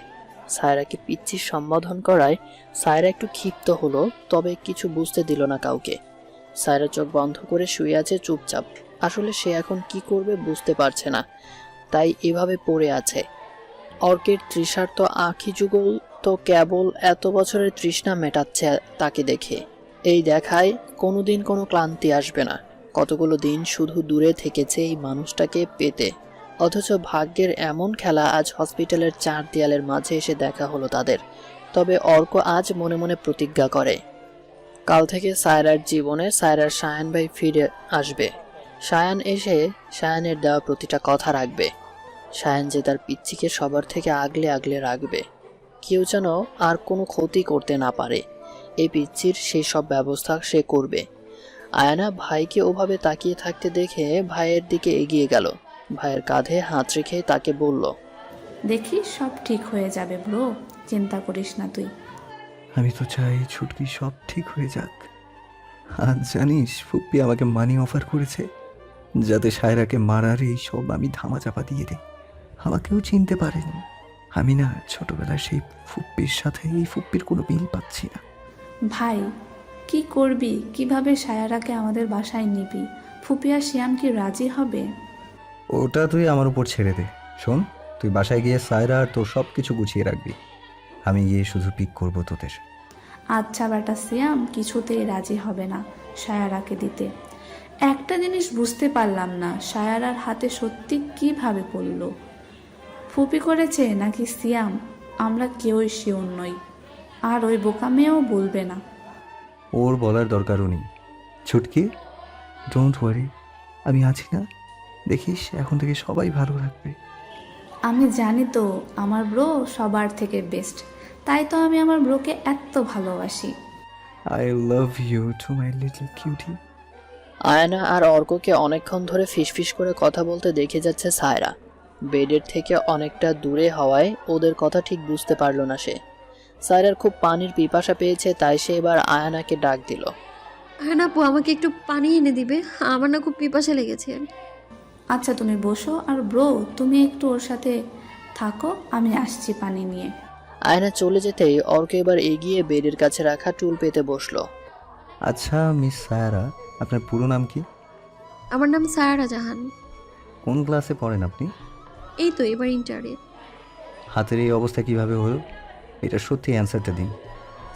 সায়রাকে পিচ্ছির সম্বোধন করায় সায়রা একটু ক্ষিপ্ত হলো, তবে কিছু বুঝতে দিল না কাউকে। সায়রা চোখ বন্ধ করে শুয়ে আছে চুপচাপ। আসলে সে এখন কি করবে বুঝতে পারছে না, তাই এভাবে পড়ে আছে। অর্কের তৃষার্ত আঁখি যুগল তো কেবল এত বছরের তৃষ্ণা মেটাচ্ছে তাকে দেখে। এই দেখায় কোনোদিন কোনো ক্লান্তি আসবে না। কতগুলো দিন শুধু দূরে থেকেছে এই মানুষটাকে পেতে, অথচ ভাগ্যের এমন খেলা আজ হসপিটালের 4 দেয়ালের মাঝে এসে দেখা হলো তাদের। তবে অর্ক আজ মনে মনে প্রতিজ্ঞা করে, কাল থেকে সায়রার জীবনে সায়রার সায়ান ভাই ফিরে আসবে। সায়ান এসে সায়ানের দেওয়া প্রতিটা কথা রাখবে। সায়ান যে তার পিচ্চিকে সবার থেকে আগলে আগলে রাখবে, কেউ যেন আর কোনো ক্ষতি করতে না পারে। এই পিচ্চির সেই সব ব্যবস্থা সে করবে। আয়না ভাইকে ওভাবে তাকিয়ে থাকতে দেখে ভাইয়ের দিকে এগিয়ে গেল। ভাইয়ের কাঁধে হাত রেখে তাকে বলল, দেখি সব ঠিক হয়ে যাবে ব্রো, চিন্তা করিস না তুই। আমি তো চাই ছুটকি সব ঠিক হয়ে যাক। আজ জানিস ফুপ্পি আমাকে মানি অফার করেছে, যাতে সায়রাকে মারার এই সব আমি ধামাচাপা দিয়ে দিই। আমাকেও চিনতে পারেনি। আমি না ছোটবেলায় সেই ফুপ্পির সাথে এই ফুপ্পির কোনো মিল পাচ্ছি না। ভাই কি করবি? কিভাবে সায়ারাকে আমাদের বাসায় নিবি? ফুপি আর শিয়াম কি রাজি হবে? ওটা তুই আমার উপর ছেড়ে দে। শোন, তুই বাসায় গিয়ে সায়রা আর তোর সব কিছু গুছিয়ে রাখবি। আমি গিয়ে শুধু পিক করবো তোদের। আচ্ছা বেটা শিয়াম কিছুতেই রাজি হবে না সায়ারাকে দিতে। একটা জিনিস বুঝতে পারলাম না, সায়ারার হাতে সত্যি কিভাবে পড়লো? ফুপি করেছে নাকি শিয়াম? আমরা কেউই শিওর নই, আর ওই বোকা মেয়েও বলবে না। ওর বলার দরকারও নেই। ছুটকি, ডোন্ট ওয়ারি, আমি আছি না? দেখিস এখন থেকে সবাই ভালো রাখবে। আমি জানি তো আমার ব্রো সবার থেকে বেস্ট, তাই তো আমি আমার ব্রোকে এত ভালোবাসি। I love you too my little cutie. Ayna আর অর্ককে অনেকক্ষণ ধরে ফিসফিস করে কথা বলতে দেখে যাচ্ছে সায়রা। বেডের থেকে অনেকটা দূরে হওয়ায় ওদের কথা ঠিক বুঝতে পারল না সে। সায়রার খুব পানির পিপাসা পেয়েছে, তাই সে এবার আয়নাকে ডাক দিল। হ্যাঁ আপু, আমাকে একটু পানি এনে দিবে? আমার না খুব পিপাসা লেগেছে। আচ্ছা তুমি বসো, আর ব্রো তুমি একটু ওর সাথে থাকো, আমি আসছি পানি নিয়ে। আয়না চলে যেতেই অর্ক এবার এগিয়ে বেডের কাছে রাখা টুল পেতে বসলো। আচ্ছা মিস সায়রা, আপনার পুরো নাম কি? আমার নাম সায়রা জাহান। কোন ক্লাসে পড়েন আপনি? এই তো এবার ইন্টারে। হাতের এই অবস্থা কিভাবে হলো? এটা সত্যি অ্যান্সারটা দিন।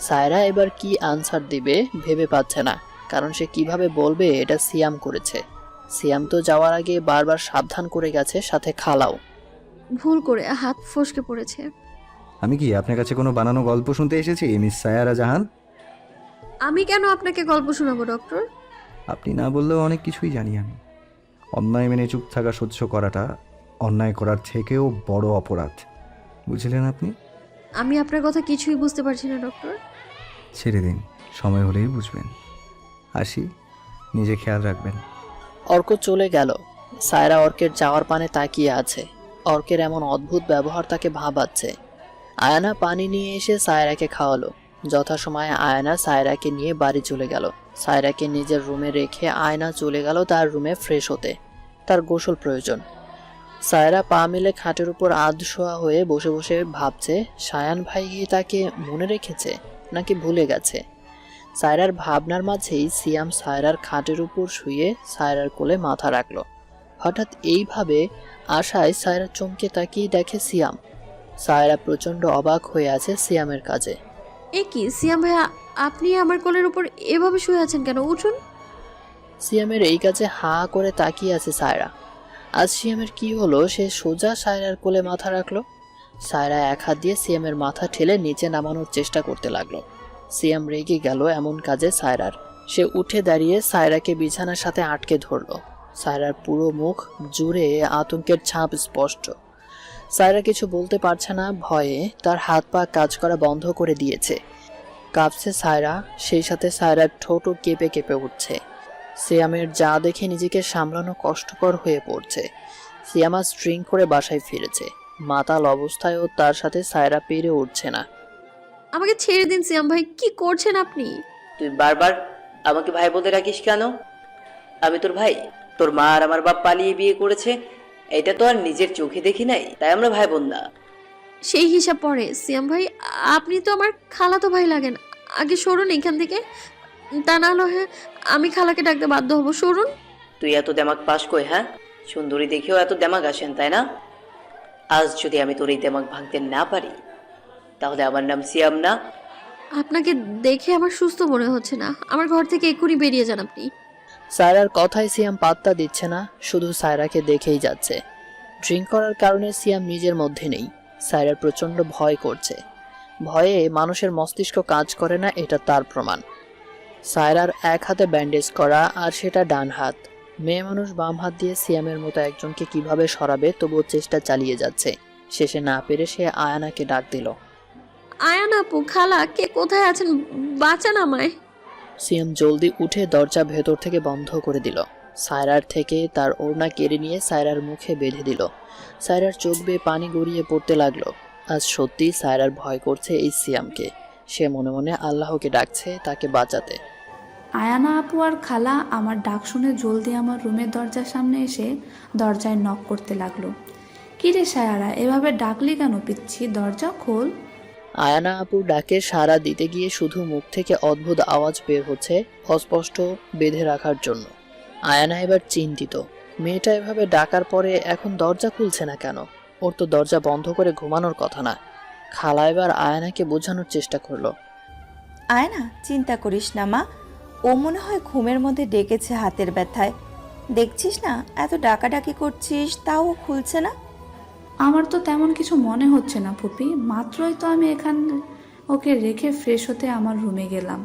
সায়রা এবার কি আনসার দিবে ভেবে পাচ্ছে না, কারণ সে কিভাবে বলবে এটা সিয়াম করেছে। সিয়াম তো যাওয়ার আগে বারবার সাবধান করে গেছে, সাথে খালাও। ভুল করে হাত ফসকে পড়েছে। আমি কি আপনার কাছে কোনো বানানো গল্প শুনতে এসেছি মিস সায়রা জাহান? আমি কেন আপনাকে গল্প শোনাবো ডক্টর? আপনি না বললেও অনেক কিছুই জানি আমি। অন্যায় মেনে চুপ থাকা সহ্য করাটা অন্যায় করার থেকেও বড় অপরাধ, বুঝলেন আপনি? আমি আপনার কথা কিছুই বুঝতে পারছি না ডক্টর। ছেড়ে দিন, সময় হলেই বুঝবেন। আসি, নিজে খেয়াল রাখবেন। অর্ক চলে গেল। সায়রা অর্কের যাওয়ার পানে তাকিয়ে আছে। অর্কের এমন অদ্ভুত ব্যবহার তাকে ভাবাচ্ছে। আয়না পানি নিয়ে এসে সায়রাকে খাওয়ালো। যথাসময়ে আয়না সায়রাকে নিয়ে বাড়ি চলে গেল। সায়রাকে নিজের রুমে রেখে আয়না চলে গেল তার রুমে ফ্রেশ হতে। তার গোসল প্রয়োজন। সায়রা পা মেলে খাটের উপর আধশোয়া হয়ে বসে বসে ভাবছে, সায়ান ভাই কি তাকে মনে রেখেছে নাকি ভুলে গেছে। সায়রার ভাবনার মাঝেই সিয়াম সায়রার খাটের উপর শুয়ে সায়রার কোলে মাথা রাখলো। হঠাৎ এইভাবে আশায় সায়রা চমকে তাকিয়ে দেখে সিয়াম। সায়রা প্রচণ্ড অবাক হয়ে আছে সিয়ামের কাজে। এ কি সিয়াম ভাইয়া, আপনি আমার কোলের উপর এভাবে শুয়ে আছেন কেন? উঠুন। সিয়ামের এই কাজে হাঁ করে তাকিয়ে আছে সায়রা। আজ সিয়ামের কি হলো, সে সোজা সায়রার কোলে মাথা রাখলো। সায়রা এক হাত দিয়ে সিয়ামের মাথা ঠেলে নিচে নামানোর চেষ্টা করতে লাগলো। সিয়াম রেগে গেল এমন কাজে সায়রার। সে উঠে দাঁড়িয়ে সায়রাকে বিছানার সাথে আটকে ধরলো। সায়রার পুরো মুখ জুড়ে আতঙ্কের ছাপ স্পষ্ট। সায়রা কিছু বলতে পারছে না, ভয়ে তার হাত পা কাজ করা বন্ধ করে দিয়েছে। কাঁপছে সায়রা, সেই সাথে সায়রার ঠোঁটও কেঁপে কেঁপে উঠছে। সিয়ামের যা দেখে নিজেকে সামলানো কষ্টকর হয়ে পড়ছে। সিয়াম আজ ড্রিঙ্ক করে বাসায় ফিরেছে। মাতাল অবস্থায়ও তার সাথে সায়রা পেরে উঠছে না। আমাকে ছেড়ে দিন সিয়াম ভাই, কি করছেন আপনি? তুই বারবার আমাকে ভাই বলতে রাখিস কেন? আমি তোর ভাই? তোর মা আর আমার বাপ পালিয়ে বিয়ে করেছে, এটা তো আর নিজের চোখে দেখি নাই, তাই আমরা ভাই বোন না। সেই হিসাব পরে সিয়াম ভাই, আপনি তো আমার খালাতো ভাই লাগেন। আগে সরুন এখান থেকে, তা না হলে আমি খালাকে ডাকতে বাধ্য হব। সরুন। তুই এত দেমাগ পাস কই? হ্যাঁ, সুন্দরী দেখেও এত দেমাগ আসেন, তাই না? আজ যদি আমি তোর এই দেমাগ ভাঙতে না পারি, তাহলে আমার নাম সিয়াম না। আপনাকে দেখে আমার সুস্থ মনে হচ্ছে না, আমার ঘর থেকে এক্ষুনি বেরিয়ে যান আপনি। সায়রার কথায় সিয়াম পাত্তা দিচ্ছে না, শুধু সায়রাকে দেখেই যাচ্ছে। ড্রিঙ্ক করার কারণে সিয়াম নিজের মধ্যে নেই। সায়রার প্রচণ্ড ভয় করছে। ভয়ে মানুষের মস্তিষ্ক কাজ করে না, এটা তার প্রমাণ। সায়রার এক হাতে ব্যান্ডেজ করা, আর সেটা ডান হাত। মেয়ে মানুষ বাম হাত দিয়ে সিয়ামের মতো একজনকে কিভাবে সরাবে, তবুও চেষ্টা চালিয়ে যাচ্ছে। শেষে না পেরে সে আয়ানাকে ডাক দিল। আয়ান আপু, খালা, কে কোথায় আছেন? বাঁচান আমায়। সিয়াম জলদি উঠে দরজা ভেতর থেকে বন্ধ করে দিল। সায়রার থেকে তার ওড়না কেড়ে নিয়ে সায়রার মুখে বেঁধে দিল। সায়রার চোখ বেয়ে পানি গড়িয়ে পড়তে লাগলো। আজ সত্যি সায়রার ভয় করছে এই সিয়ামকে। সে মনে মনে আল্লাহকে ডাকছে তাকে বাঁচাতে। আয়ানা আপু আর খালা আমার ডাক শুনে জলদি আমার রুমের দরজার সামনে এসে দরজায় নক করতে লাগলো। কিরে সায়ারা, এভাবে ডাকলি কেন পিচ্ছি? দরজা খোল। আয়ানা আপুর ডাকে সাড়া দিতে গিয়ে শুধু মুখ থেকে অদ্ভুত আওয়াজ বের হচ্ছে, অস্পষ্ট বেঁধে রাখার জন্য। আয়ানা এবার চিন্তিত। মেয়েটা এভাবে ডাকার পরে এখন দরজা খুলছে না কেন? ওর তো দরজা বন্ধ করে ঘুমানোর কথা না। খালা এবার আয়ানাকে বোঝানোর চেষ্টা করলো। আয়না, চিন্তা করিস না মা, ও মনে হয় ঘুমের মধ্যে ডেকেছে হাতের ব্যথায়। দেখছিস না এত ডাকাডাকি করছিস, তাও ও খুলছে না। আমার তো তেমন কিছু মনে হচ্ছে না ফুপি, মাত্রই তো আমি এখানে ওকে রেখে ফ্রেশ হতে আমার রুমে গেলাম।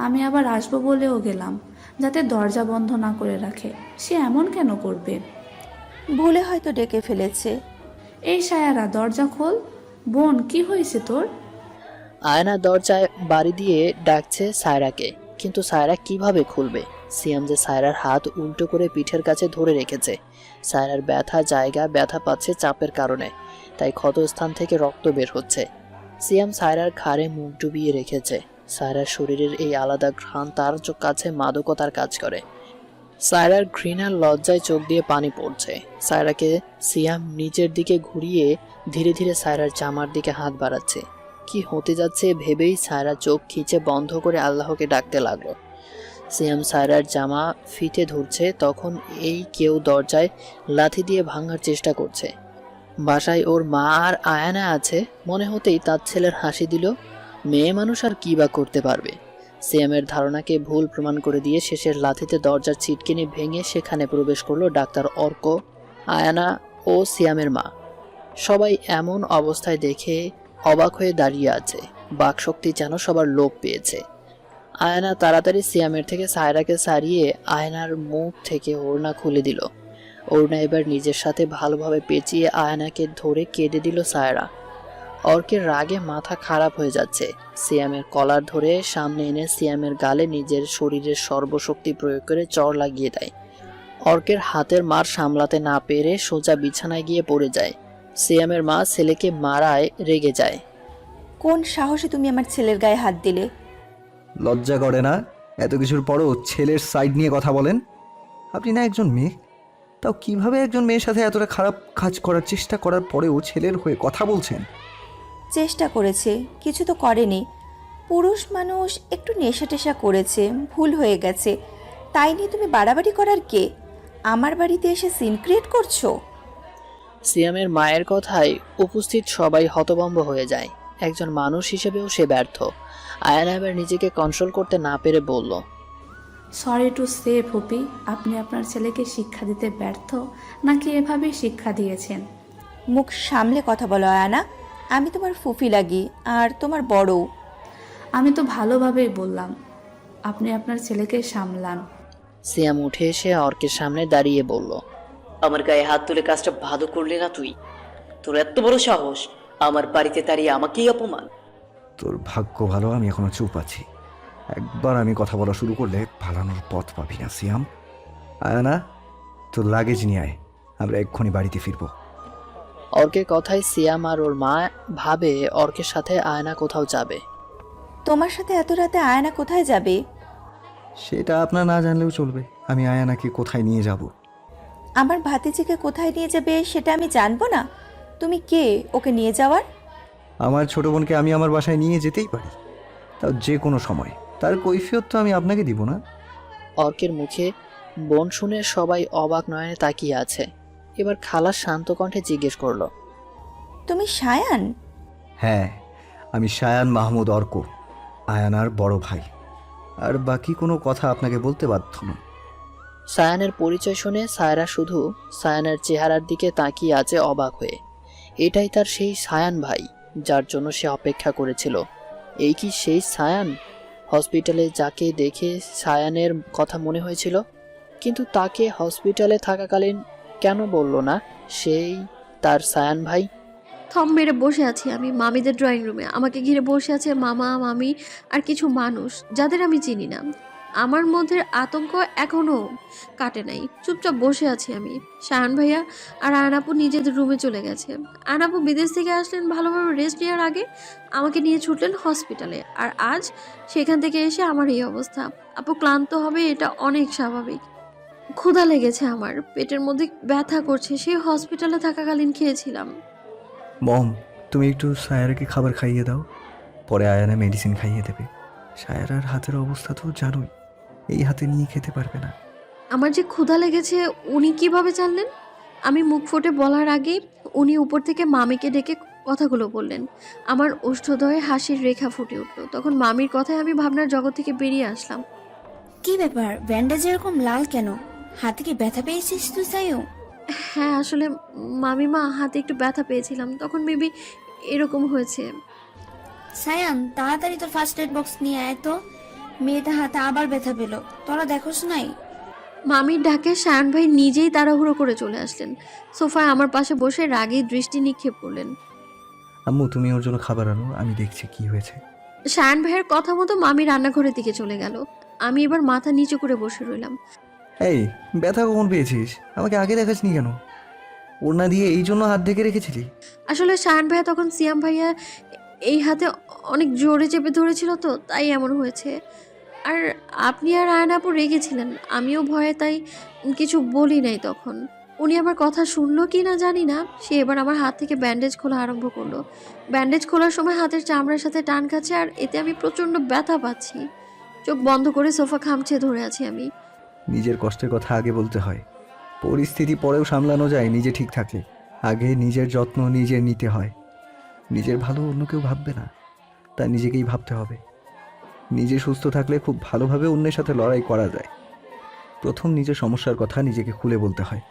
আমি আবার আসবো বলেও গেলাম, যাতে দরজা বন্ধ না করে রাখে। সে এমন কেন করবে? ভুলে হয়তো ডেকে ফেলেছে। এই সায়ারা, দরজা খোল। বোন, কি হয়েছে তোর? আয়না দরজায় বাড়ি দিয়ে ডাকছে সায়রাকে, কিন্তু সায়রা কিভাবে খুলবে? সিয়াম যে সায়রার হাত উল্টো করে পিঠের কাছে ধরে রেখেছে। সায়রার ব্যথা পাচ্ছে চাপের কারণে, তাই ক্ষতস্থান থেকে রক্ত বের হচ্ছে। সিয়াম সায়রার ঘাড়ে মুখ ডুবিয়ে রেখেছে। সায়রার শরীরের এই আলাদা ঘ্রাণ তার কাছে মাদকতার কাজ করে। সায়রার ঘৃণার লজ্জায় চোখ দিয়ে পানি পড়ছে। সায়রাকে সিয়াম নিচের দিকে ঘুরিয়ে ধীরে ধীরে সায়রার জামার দিকে হাত বাড়াচ্ছে। কি হতে যাচ্ছে ভেবেই সায়রা চোখ খিচে বন্ধ করে আল্লাহকে ডাকতে লাগলো। সিয়াম সায়রার জামা ফিতে ধরছে, তখন এই কেউ দরজায় লাথি দিয়ে ভাঙার চেষ্টা করছে। বাসায় ওর মা আর আয়ানা আছে মনে হতেই তার ছেলের হাসি দিল। মেয়ে মানুষ আর কি বা করতে পারবে? সিয়ামের ধারণাকে ভুল প্রমাণ করে দিয়ে শেষের লাথিতে দরজার ছিটকিনি ভেঙে সেখানে প্রবেশ করলো ডাক্তার অর্ক, আয়ানা ও সিয়ামের মা। সবাই এমন অবস্থায় দেখে অবাক হয়ে দাঁড়িয়ে আছে। বাকশক্তি যেন সবার লোপ পেয়েছে। আয়না তাড়াতাড়ি সিয়ামের থেকে সায়রাকে সারিয়ে আয়নার মুখ থেকে ওড়না খুলে দিল। ওড়না এবার নিজের সাথে ভালোভাবে পেঁচিয়ে আয়নাকে ধরে কেটে দিল সায়রা। অর্কের রাগে মাথা খারাপ হয়ে যাচ্ছে। সিয়ামের কলার ধরে সামনে এনে সিয়ামের গালে নিজের শরীরের সর্বশক্তি প্রয়োগ করে চড় লাগিয়ে দেয়। অর্কের হাতের মার সামলাতে না পেরে সোজা বিছানায় গিয়ে পড়ে যায়। সিয়ামের মা ছেলেকে মারায় রেগে যায়। কোন সাহসে তুমি আমার ছেলের গায়ে হাত দিলে? লজ্জা করে না? এত কিছুর পরও ছেলের সাইড নিয়ে কথা বলেন। আপনি না একজন মেয়ে, তাও কিভাবে একজন মেয়ের সাথে এতটা খারাপ কাজ করার চেষ্টা করার পরেও ছেলের হয়ে কথা বলছেন? চেষ্টা করেছে, কিছু তো করেনি। পুরুষ মানুষ একটু নেশা টেশা করেছে, ভুল হয়ে গেছে, তাই নিয়ে তুমি বাড়াবাড়ি করার কে? আমার বাড়িতে এসে সিন ক্রিয়েট করছো? সিয়ামের মায়ের কথায় উপস্থিত সবাই হতভম্ব হয়ে যায়। একজন মানুষ হিসেবেও সে ব্যর্থ। আয়ানা এবার নিজেকে কন্ট্রোল করতে না পেরে বলল, সরি টু সে ফুপি, আপনি আপনার ছেলেকে শিক্ষা দিতে ব্যর্থ, নাকি এভাবেই শিক্ষা দিয়েছেন? মুখ সামলে কথা বলো আয়ানা, আমি তোমার ফুফি লাগি আর তোমার বড়ও। আমি তো ভালোভাবেই বললাম, আপনি আপনার ছেলেকে সামলান। সিয়াম উঠে এসে অর্কের সামনে দাঁড়িয়ে বলল, আমার গায়ে হাত তুলে কাজটা ভালো করলি না তুই? তোর এত বড় সাহস আমার বাড়িতে দাঁড়িয়ে আমাকেই অপমান! তোর ভাগ্য ভালো আমি এখনো চুপ আছি। একবার আমি কথা বলা শুরু করলে পালানোর পথ পাবি না সিয়াম। আয়ানা, তোর লাগেজ নিয়ে আয়, আমরা এক্ষুনি বাড়িতে ফিরবো। অর্কের কথায় সিয়াম আর ওর মা ভাবে অর্কের সাথে আয়না কোথাও যাবে। তোমার সাথে এত রাতে আয়না কোথায় যাবে? সেটা আপনার না জানলেও চলবে। আমি আয়ানাকে কোথায় নিয়ে যাব? আমার ভাতিজিকে কোথায় নিয়ে যাবে সেটা আমি জানবো না? তুমি কে ওকে নিয়ে যাওয়ার? আমার ছোট বোনকে আমি আমার বাসায় নিয়ে যেতেই পারি, তাও যে কোনো সময়। তার কৈফিয়ত তো আমি আপনাকে দিব না। অর্কের মুখে বোন শুনে সবাই অবাক নয়নে তাকিয়ে আছে। এবার খালা শান্ত কণ্ঠে জিজ্ঞেস করলো, তুমি সায়ান? হ্যাঁ, আমি সায়ান মাহমুদ অর্ক, আয়ানার বড় ভাই। আর বাকি কোনো কথা আপনাকে বলতে বাধ্য নয়। সায়ানের পরিচয় শুনে সায়রা শুধু সায়ানের চেহারার দিকে তাকিয়ে আছে অবাক হয়ে। এটাই তার সেই সায়ান ভাই যার জন্য সে অপেক্ষা করেছিল। এই কি সেই সায়ান হসপিটালে যাকে দেখে সায়ানের কথা মনে হয়েছিল? কিন্তু তাকে হসপিটালে থাকাকালীন কেন বলল না সেই তার সায়ান ভাই? থম মেরে বসে আছি আমি মামিদের ড্রয়িং রুমে। আমাকে ঘিরে বসে আছে মামা, মামি আর কিছু মানুষ যাদের আমি চিনি না। আমার মধ্যে আতঙ্ক এখনো কাটে নাই। চুপচাপ বসে আছি আমি। শাহান ভাইয়া আর আয়নাপু নিজেদের রুমে চলে গেছে। আয়নাপু বিদেশ থেকে আসলেন ভালোভাবে রেস্ট নেওয়ার আগে, আমাকে নিয়ে ছুটলেন হসপিটালে। আর আজ সেখান থেকে এসে আমার এই অবস্থা। আপু ক্লান্ত হবে, এটা অনেক স্বাভাবিক। ক্ষুধা লেগেছে আমার, পেটের মধ্যে ব্যথা করছে। সেই হসপিটালে থাকাকালীন খেয়েছিলাম। মম, তুমি একটু সায়ারাকে খাবার খাইয়ে দাও, পরে আয়ানা মেডিসিন খাইয়ে দেবে। সায়ারার হাতের অবস্থা তো জানোই, এই হাতে নিয়ে খেতে পারবে না। আমার যে ক্ষুধা লেগেছে উনি কিভাবে জানলেন? আমি মুখ ফুটে বলার আগে উনি উপর থেকে মামিকে ডেকে কথাগুলো বললেন। আমার ওষ্ঠদয়ে হাসির রেখা ফুটে উঠল। তখন মামির কথায় আমি ভাবনার জগৎ থেকে বেরিয়ে আসলাম। কি ব্যাপার, ব্যান্ডেজ এরকম লাল কেন? হাতে কি ব্যথা পেয়েছিস তুই সাইও? হ্যাঁ, আসলে মামিমা হাতে একটু ব্যথা পেয়েছিলাম, তখন মেবি এরকম হয়েছে। সায়ান, তাড়াতাড়ি তোর ফার্স্ট এড বক্স নিয়ে আয় তো। মেয়েটা হাতে আবার ব্যথা পেল, তোরা দেখোস নাই? মামির ডাকে শায়ান ভাই নিজেই তাড়াহুড়ো করে চলে আসলেন। সোফায় আমার পাশে বসে রাগী দৃষ্টি নিক্ষেপ করলেন। আম্মু, তুমি ওর জন্য খাবার আনো, আমি দেখছি কি হয়েছে। শায়ান ভাইয়ের কথা মতো মামি রান্নাঘরের দিকে চলে গেল। আমি এবার মাথা নিচু করে বসে রইলাম। এই, ব্যথা কখন পেয়েছিস? আমাকে আগে দেখাসনি কেন? ওড়না দিয়ে এই জন্য হাত ঢেকে রেখেছিলি? আসলে শায়ান ভাইয়া তখন সিয়াম ভাইয়া এই হাতে অনেক জোরে চেপে ধরেছিল, তো তাই এমন হয়েছে। আর আপনি আর আয়নাপু রেগেছিলেন, আমিও ভয়ে তাই কিছু বলি নাই তখন। উনি আমার কথা শুনলো কি না জানি না, সে এবার আমার হাত থেকে ব্যান্ডেজ খোলা আরম্ভ করলো। ব্যান্ডেজ খোলার সময় হাতের চামড়ার সাথে টান খাচ্ছে, আর এতে আমি প্রচণ্ড ব্যথা পাচ্ছি। চোখ বন্ধ করে সোফা খামচে ধরে আছি আমি। নিজের কষ্টের কথা আগে বলতে হয়, পরিস্থিতি পরেও সামলানো যায় নিজে ঠিক থাকলে। আগে নিজের যত্ন নিজের নিতে হয়। নিজের ভালো অন্য কেউ ভাববে না, তা নিজেকেই ভাবতে হবে। নিজে সুস্থ থাকলে খুব ভালোভাবে অন্যের সাথে লড়াই করা যায়। প্রথম নিজের সমস্যার কথা নিজেকে খুলে বলতে হয়,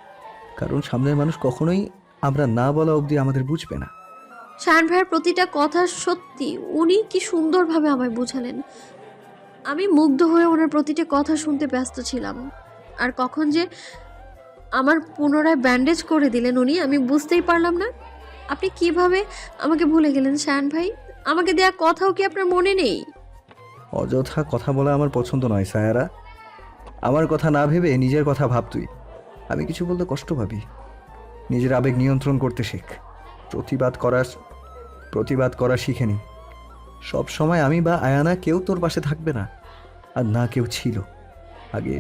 কারণ সামনের মানুষ কখনোই আমরা না বলা অবধি আমাদের বুঝবে না। শায়ান ভাইয়ের প্রতিটা কথা সত্যি, উনি কি সুন্দরভাবে আমায় বোঝালেন। আমি মুগ্ধ হয়ে ওনার প্রতিটা কথা শুনতে ব্যস্ত ছিলাম। আর কখন যে আমার পুনরায় ব্যান্ডেজ করে দিলেন উনি, আমি বুঝতেই পারলাম না। আপনি কিভাবে আমাকে ভুলে গেলেন শায়ান ভাই? আমাকে দেয়া কথাও কি আপনার মনে নেই? অযথা কথা বলা আমার পছন্দ নয় সায়ারা। আমার কথা না ভেবে নিজের কথা ভাব তুই। আমি কিছু বলতে কষ্ট পাবি। নিজের আবেগ নিয়ন্ত্রণ করতে শেখ। প্রতিবাদ করা শিখে নি। সব সময় আমি বা আয়ানা কেউ তোর পাশে থাকবে না, আর না কেউ ছিল। আগে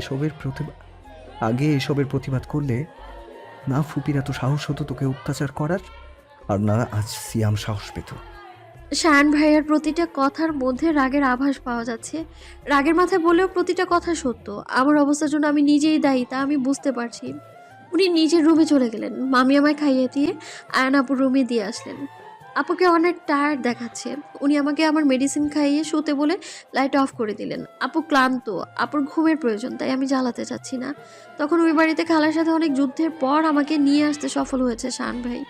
এসবের প্রতিবাদ করলে না ফুপির এত সাহস হতো তোকে অত্যাচার করার, আর না আজ সিয়াম সাহস পেত। শায়ান ভাইয়ের প্রতিটা কথার মধ্যে রাগের আভাস পাওয়া যাচ্ছে। রাগের মাথায় বললেও প্রতিটা কথা সত্য। আমার অবস্থার জন্য আমি নিজেই দায়ী, তা আমি বুঝতে পারছি। উনি নিজের রুমে চলে গেলেন। মামি আমায় খাইয়ে দিয়ে আয়ন আপুর রুমে দিয়ে আসলেন। আপুকে অনেক টায়ার্ড দেখাচ্ছে। উনি আমাকে আমার মেডিসিন খাইয়ে শুতে বলে লাইট অফ করে দিলেন। আপু ক্লান্ত, আপুর ঘুমের প্রয়োজন, তাই আমি জ্বালাতে চাচ্ছি না। তখন ওই বাড়িতে খালার সাথে অনেক যুদ্ধের পর আমাকে নিয়ে আসতে সফল হয়েছে শায়ান ভাই।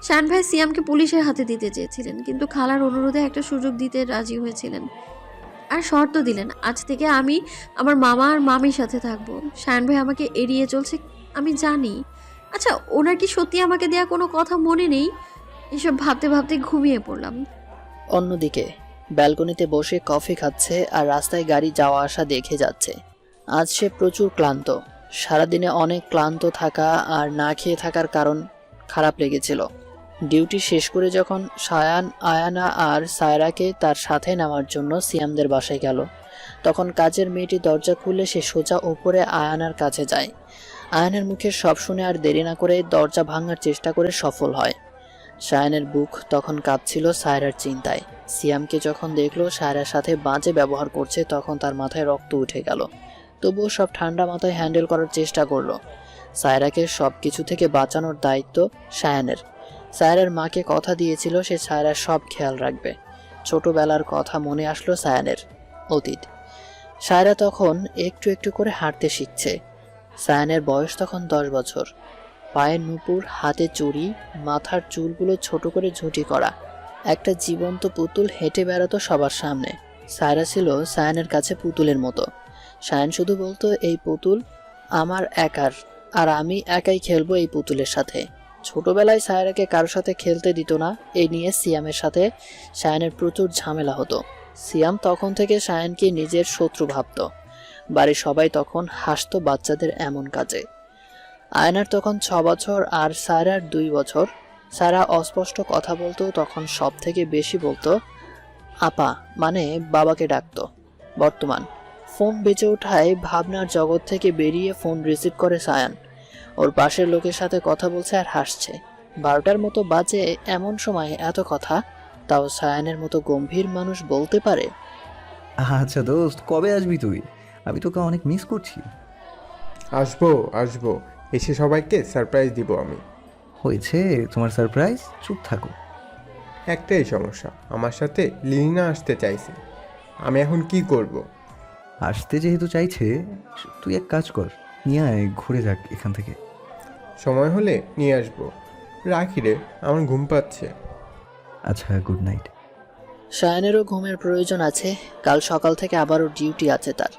শায়ান ভাই সিয়ামকে পুলিশের হাতে দিতে চেয়েছিলেন, কিন্তু খালার অনুরোধে একটা সুযোগ দিতে রাজি হয়েছিলেন। আর শর্ত দিলেন, আজ থেকে আমি আমার মামা আর মামির সাথে থাকবো। শায়ান ভাই আমাকে এড়িয়ে চলছে আমি জানি। আচ্ছা, ওনার কি সত্যি আমাকে দেয়া কোনো কথা মনে নেই? এসব ভাবতে ভাবতে ঘুমিয়ে পড়লাম। অন্যদিকে ব্যালকনিতে বসে কফি খাচ্ছে আর রাস্তায় গাড়ি যাওয়া আসা দেখে যাচ্ছে। আজ সে প্রচুর ক্লান্ত। সারাদিনে অনেক ক্লান্ত থাকা আর না খেয়ে থাকার কারণ খারাপ লেগেছিল। ডিউটি শেষ করে যখন সায়ান, আয়ানা আর সায়রাকে তার সাথে নেওয়ার জন্য সিয়ামদের বাসায় গেল, তখন কাজের মেয়েটি দরজা খুলে সে সোজা ওপরে আয়ানার কাছে যায়। আয়ানের মুখে সব শুনে আর দেরি না করে দরজা ভাঙার চেষ্টা করে সফল হয়। সায়ানের বুক তখন কাঁপছিল সায়রার চিন্তায়। সিয়ামকে যখন দেখলো সায়রার সাথে বাজে ব্যবহার করছে, তখন তার মাথায় রক্ত উঠে গেল। তবুও সব ঠান্ডা মাথায় হ্যান্ডেল করার চেষ্টা করলো। সায়রাকে সব কিছু থেকে বাঁচানোর দায়িত্ব সায়ানের। সায়রার মাকে কথা দিয়েছিল সে সায়রার সব খেয়াল রাখবে। ছোটবেলার কথা মনে আসলো সায়ানের। অতীত। সায়রা তখন একটু একটু করে হাঁটতে শিখছে। সায়ানের বয়স তখন 10 বছর। পায়ের নুপুর, হাতে চুড়ি, মাথার চুলগুলো ছোট করে ঝুঁটি করা। একটা জীবন্ত পুতুল হেঁটে বেড়াতো সবার সামনে। সায়রা ছিল সায়ানের কাছে পুতুলের মতো। সায়ান শুধু বলতো, এই পুতুল আমার একার, আর আমি একাই খেলবো এই পুতুলের সাথে। ছোটবেলায় সায়রাকে কারোর সাথে খেলতে দিত না, এই নিয়ে সিয়ামের সাথে সায়ানের প্রচুর ঝামেলা হতো। সিয়াম তখন থেকে সায়ানকে নিজের শত্রু ভাবত। বাড়ির সবাই তখন হাসতো বাচ্চাদের এমন কাজে। আয়নার তখন 6 বছর আর সায়রার 2 বছর। সায়রা অস্পষ্ট কথা বলতো, তখন সব থেকে বেশি বলতো আপা, মানে বাবাকে ডাকতো। বর্তমান। ফোন বেজে ওঠায় ভাবনার জগৎ থেকে বেরিয়ে ফোন রিসিভ করে সায়ান। ওর পাশের লোকের সাথে কথা বলছে আর হাসছে। 12টার মতো বাজে, এমন সময় এত কথা, তাও সায়ানের মতো গম্ভীর মানুষ বলতে পারে। আচ্ছা দোস্ত, কবে আসবি তুই? আমি তোকে অনেক মিস করছি। আসবো আসবো, এসে সবাইকে সারপ্রাইজ দিব আমি। হয়েছে তোমার সারপ্রাইজ, চুপ থাকো। একটাই সমস্যা, আমার সাথে লিনা আসতে চাইছে। আমি এখন কি করব? আসতে যেহেতু চাইছে, তুই এক কাজ কর, নিয়ে আয়, ঘুরে যাক এখান থেকে। সময় হলে নিয়ে আসবো। রাখি রে, আমার ঘুম পাচ্ছে। আচ্ছা, গুড নাইট। সায়ানেরও ঘুমের প্রয়োজন আছে। কাল সকাল থেকে আবারও ডিউটি আছে তার।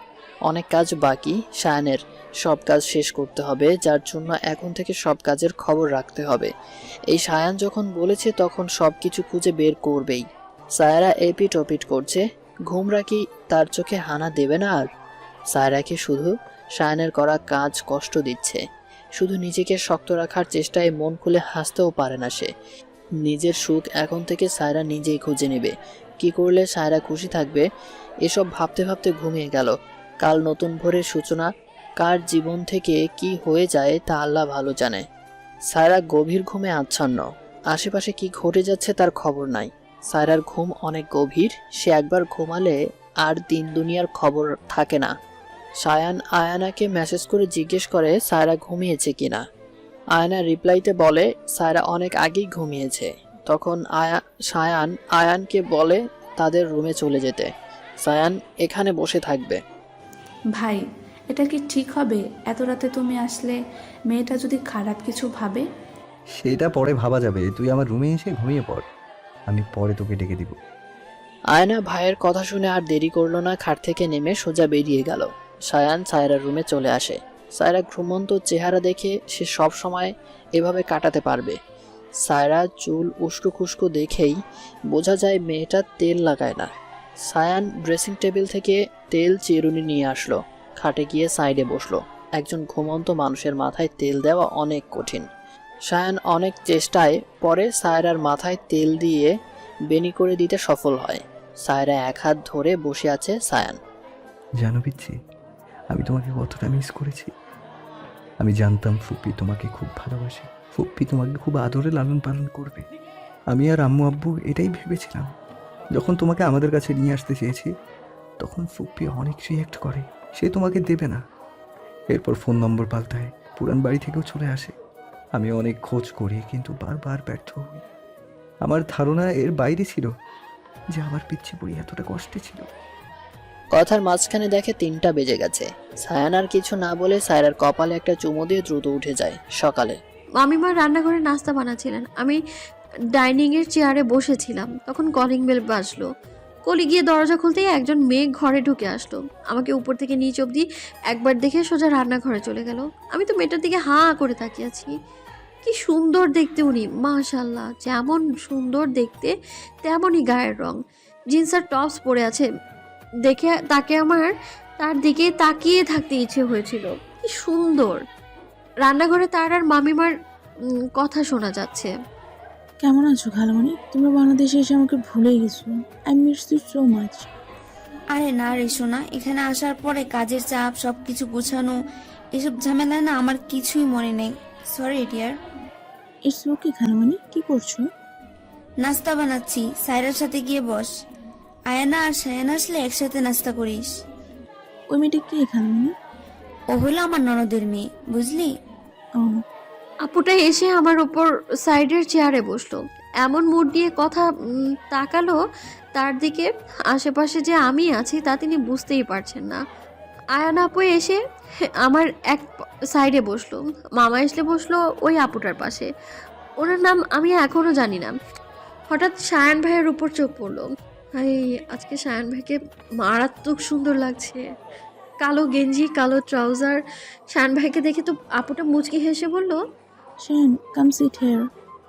অনেক কাজ বাকি। সায়ানের সব কাজ শেষ করতে হবে, যার জন্য এখন থেকে সব কাজের খবর রাখতে হবে। এই সায়ান যখন বলেছে তখন সব কিছু খুঁজে বের করবেই। সায়রা এপিট ওপিট করছে। ঘুমরা কি তার চোখে হানা দেবে না আর? সায়রাকে শুধু সায়ানের করা কাজ কষ্ট দিচ্ছে। শুধু নিজেকে শক্ত রাখার চেষ্টায় মন খুলে হাসতেও পারে না সে। নিজের সুখ এখন থেকে সায়রা নিজেই খুঁজে নেবে। কি করলে সায়রা খুশি থাকবে, এসব ভাবতে ভাবতে ঘুমিয়ে গেল। কাল নতুন ভোরের সূচনা। কার জীবন থেকে কি হয়ে যায় তা আল্লাহ ভালো জানে। সায়রা গভীর ঘুমে আচ্ছন্ন। আশেপাশে কি ঘটে যাচ্ছে তার খবর নাই। সায়রার ঘুম অনেক গভীর। সে একবার ঘুমালে আর দিন দুনিয়ার খবর থাকে না। সায়ান আয়ানাকে মেসেজ করে জিজ্ঞেস করে সায়রা ঘুমিয়েছে কিনা। আয়না রিপ্লাইতে বলে সায়রা অনেক আগেই ঘুমিয়েছে। তখন সায়ান আয়ানকে বলে তাদের রুমে চলে যেতে। সায়ান এখানে বসে থাকবে। ভাই, এটা কি ঠিক হবে? এত রাতে তুমি আসলে মেয়েটা যদি খারাপ কিছু ভাবে? সেটা পরে ভাবা যাবে, তুই আমার রুমে এসে ঘুমিয়ে পড়, আমি পরে তোকে ডেকে দিব। আয়না ভাইয়ের কথা শুনে আর দেরি করলো না, খাট থেকে নেমে সোজা বেরিয়ে গেল। সায়ান সায়রার রুমে চলে আসে। সায়রা ঘুমন্ত চেহারা দেখে সে সব সময় এভাবে কাটাতে পারবে। সায়রা চুল উস্কো খুস্কো দেখেই বোঝা যায় মেয়েটা তেল লাগায় না। সায়ান ড্রেসিং টেবিল থেকে তেল চিরুনি নিয়ে আসলো। খাটে গিয়ে সাইডে বসলো। একজন ঘুমন্ত মানুষের মাথায় তেল দেওয়া অনেক কঠিন। সায়ান অনেক চেষ্টায় পরে সায়রার মাথায় তেল দিয়ে বেনি করে দিতে সফল হয়। সায়রা এক হাত ধরে বসে আছে সায়ান। জানো পিচ্ছি, আমি তোমাকে কতটা মিস করেছি। আমি জানতাম ফুপ্পি তোমাকে খুব ভালোবাসে, ফুপ্পি তোমাকে খুব আদরে লালন পালন করবে। আমি আর আম্মু আব্বু এটাই ভেবেছিলাম। যখন তোমাকে আমাদের কাছে নিয়ে আসতে চেয়েছি, তখন ফুপ্পি অনেক রিঅ্যাক্ট করে, সে তোমাকে দেবে না। এরপর ফোন নম্বর পাল্টায়, পুরান বাড়ি থেকেও চলে আসে। আমি অনেক খোঁজ করি, কিন্তু বারবার ব্যর্থ হই। আমার ধারণা এর বাইরে ছিল যে আমার পিচ্ছি বুড়ি এতটা কষ্টে ছিল। কথার মাঝখানে দেখে 3টা বেজে গেছে। সায়ান আর কিছু না বলে সায়রার কপালে একটা চুমু দিয়ে দ্রুত উঠে যায়। সকালে মামিমা রান্নাঘরে নাস্তা বানাচ্ছিলেন, আমি ডাইনিংয়ের চেয়ারে বসেছিলাম। তখন কলিং বেল বাজলো। কলি গিয়ে দরজা খুলতেই একজন মেয়ে ঘরে ঢুকে আসলো। আমাকে উপর থেকে নিচ অবধি একবার দেখে সোজা রান্নাঘরে চলে গেল। আমি তো মেয়েটার দিকে হাঁ করে তাকিয়ে আছি। কি সুন্দর দেখতে উনি, মাশাল্লাহ, যেমন সুন্দর দেখতে তেমনই গায়ের রং। জিন্স আর টপস পরে আছে দেখে তার দিকে তাকিয়ে থাকতে ইচ্ছে হয়েছিল। কি সুন্দর। রান্নাঘরে তার আর মামিমার কথা শোনা যাচ্ছে। কেমন আছো খালামণি? তোমরা বাংলাদেশে এসে আমাকে ভুলে গেছো। I miss you so much. আরে না রে সোনা, এখানে আসার পরে কাজের চাপ, সবকিছু গোছানো, এসব ঝামেলায় না আমার কিছুই মনে নেই। Sorry dear. ইটস ওকে খালামণি, কি করছো? নাস্তা বানাচ্ছি, সাইরার সাথে গিয়ে বস। আয়ানা আর সায়ান আসলে একসাথে নাস্তা করিস। ওই মেয়েটা কে খালামণি? ও হলো আমার ননদের মেয়ে, বুঝলি? ও, আপুটা এসে আমার উপর সাইডের চেয়ারে বসলো, এমন মুড দিয়ে কথা তাকালো তার দিকে, আশেপাশে যে আমি আছি তা তিনি বুঝতেই পারছেন না। আয়ান আপু এসে আমার এক সাইডে বসলো, মামা এসে বসলো ওই আপুটার পাশে। ওনার নাম আমি এখনও জানি না। হঠাৎ সায়ান ভাইয়ের উপর চোখ পড়লো। ভাই, আজকে সায়ান ভাইকে মারাত্মক সুন্দর লাগছে। কালো গেঞ্জি, কালো ট্রাউজার। সায়ান ভাইকে দেখে তো আপুটা মুচকি হেসে বলল, শান কাম সিট হিয়ার।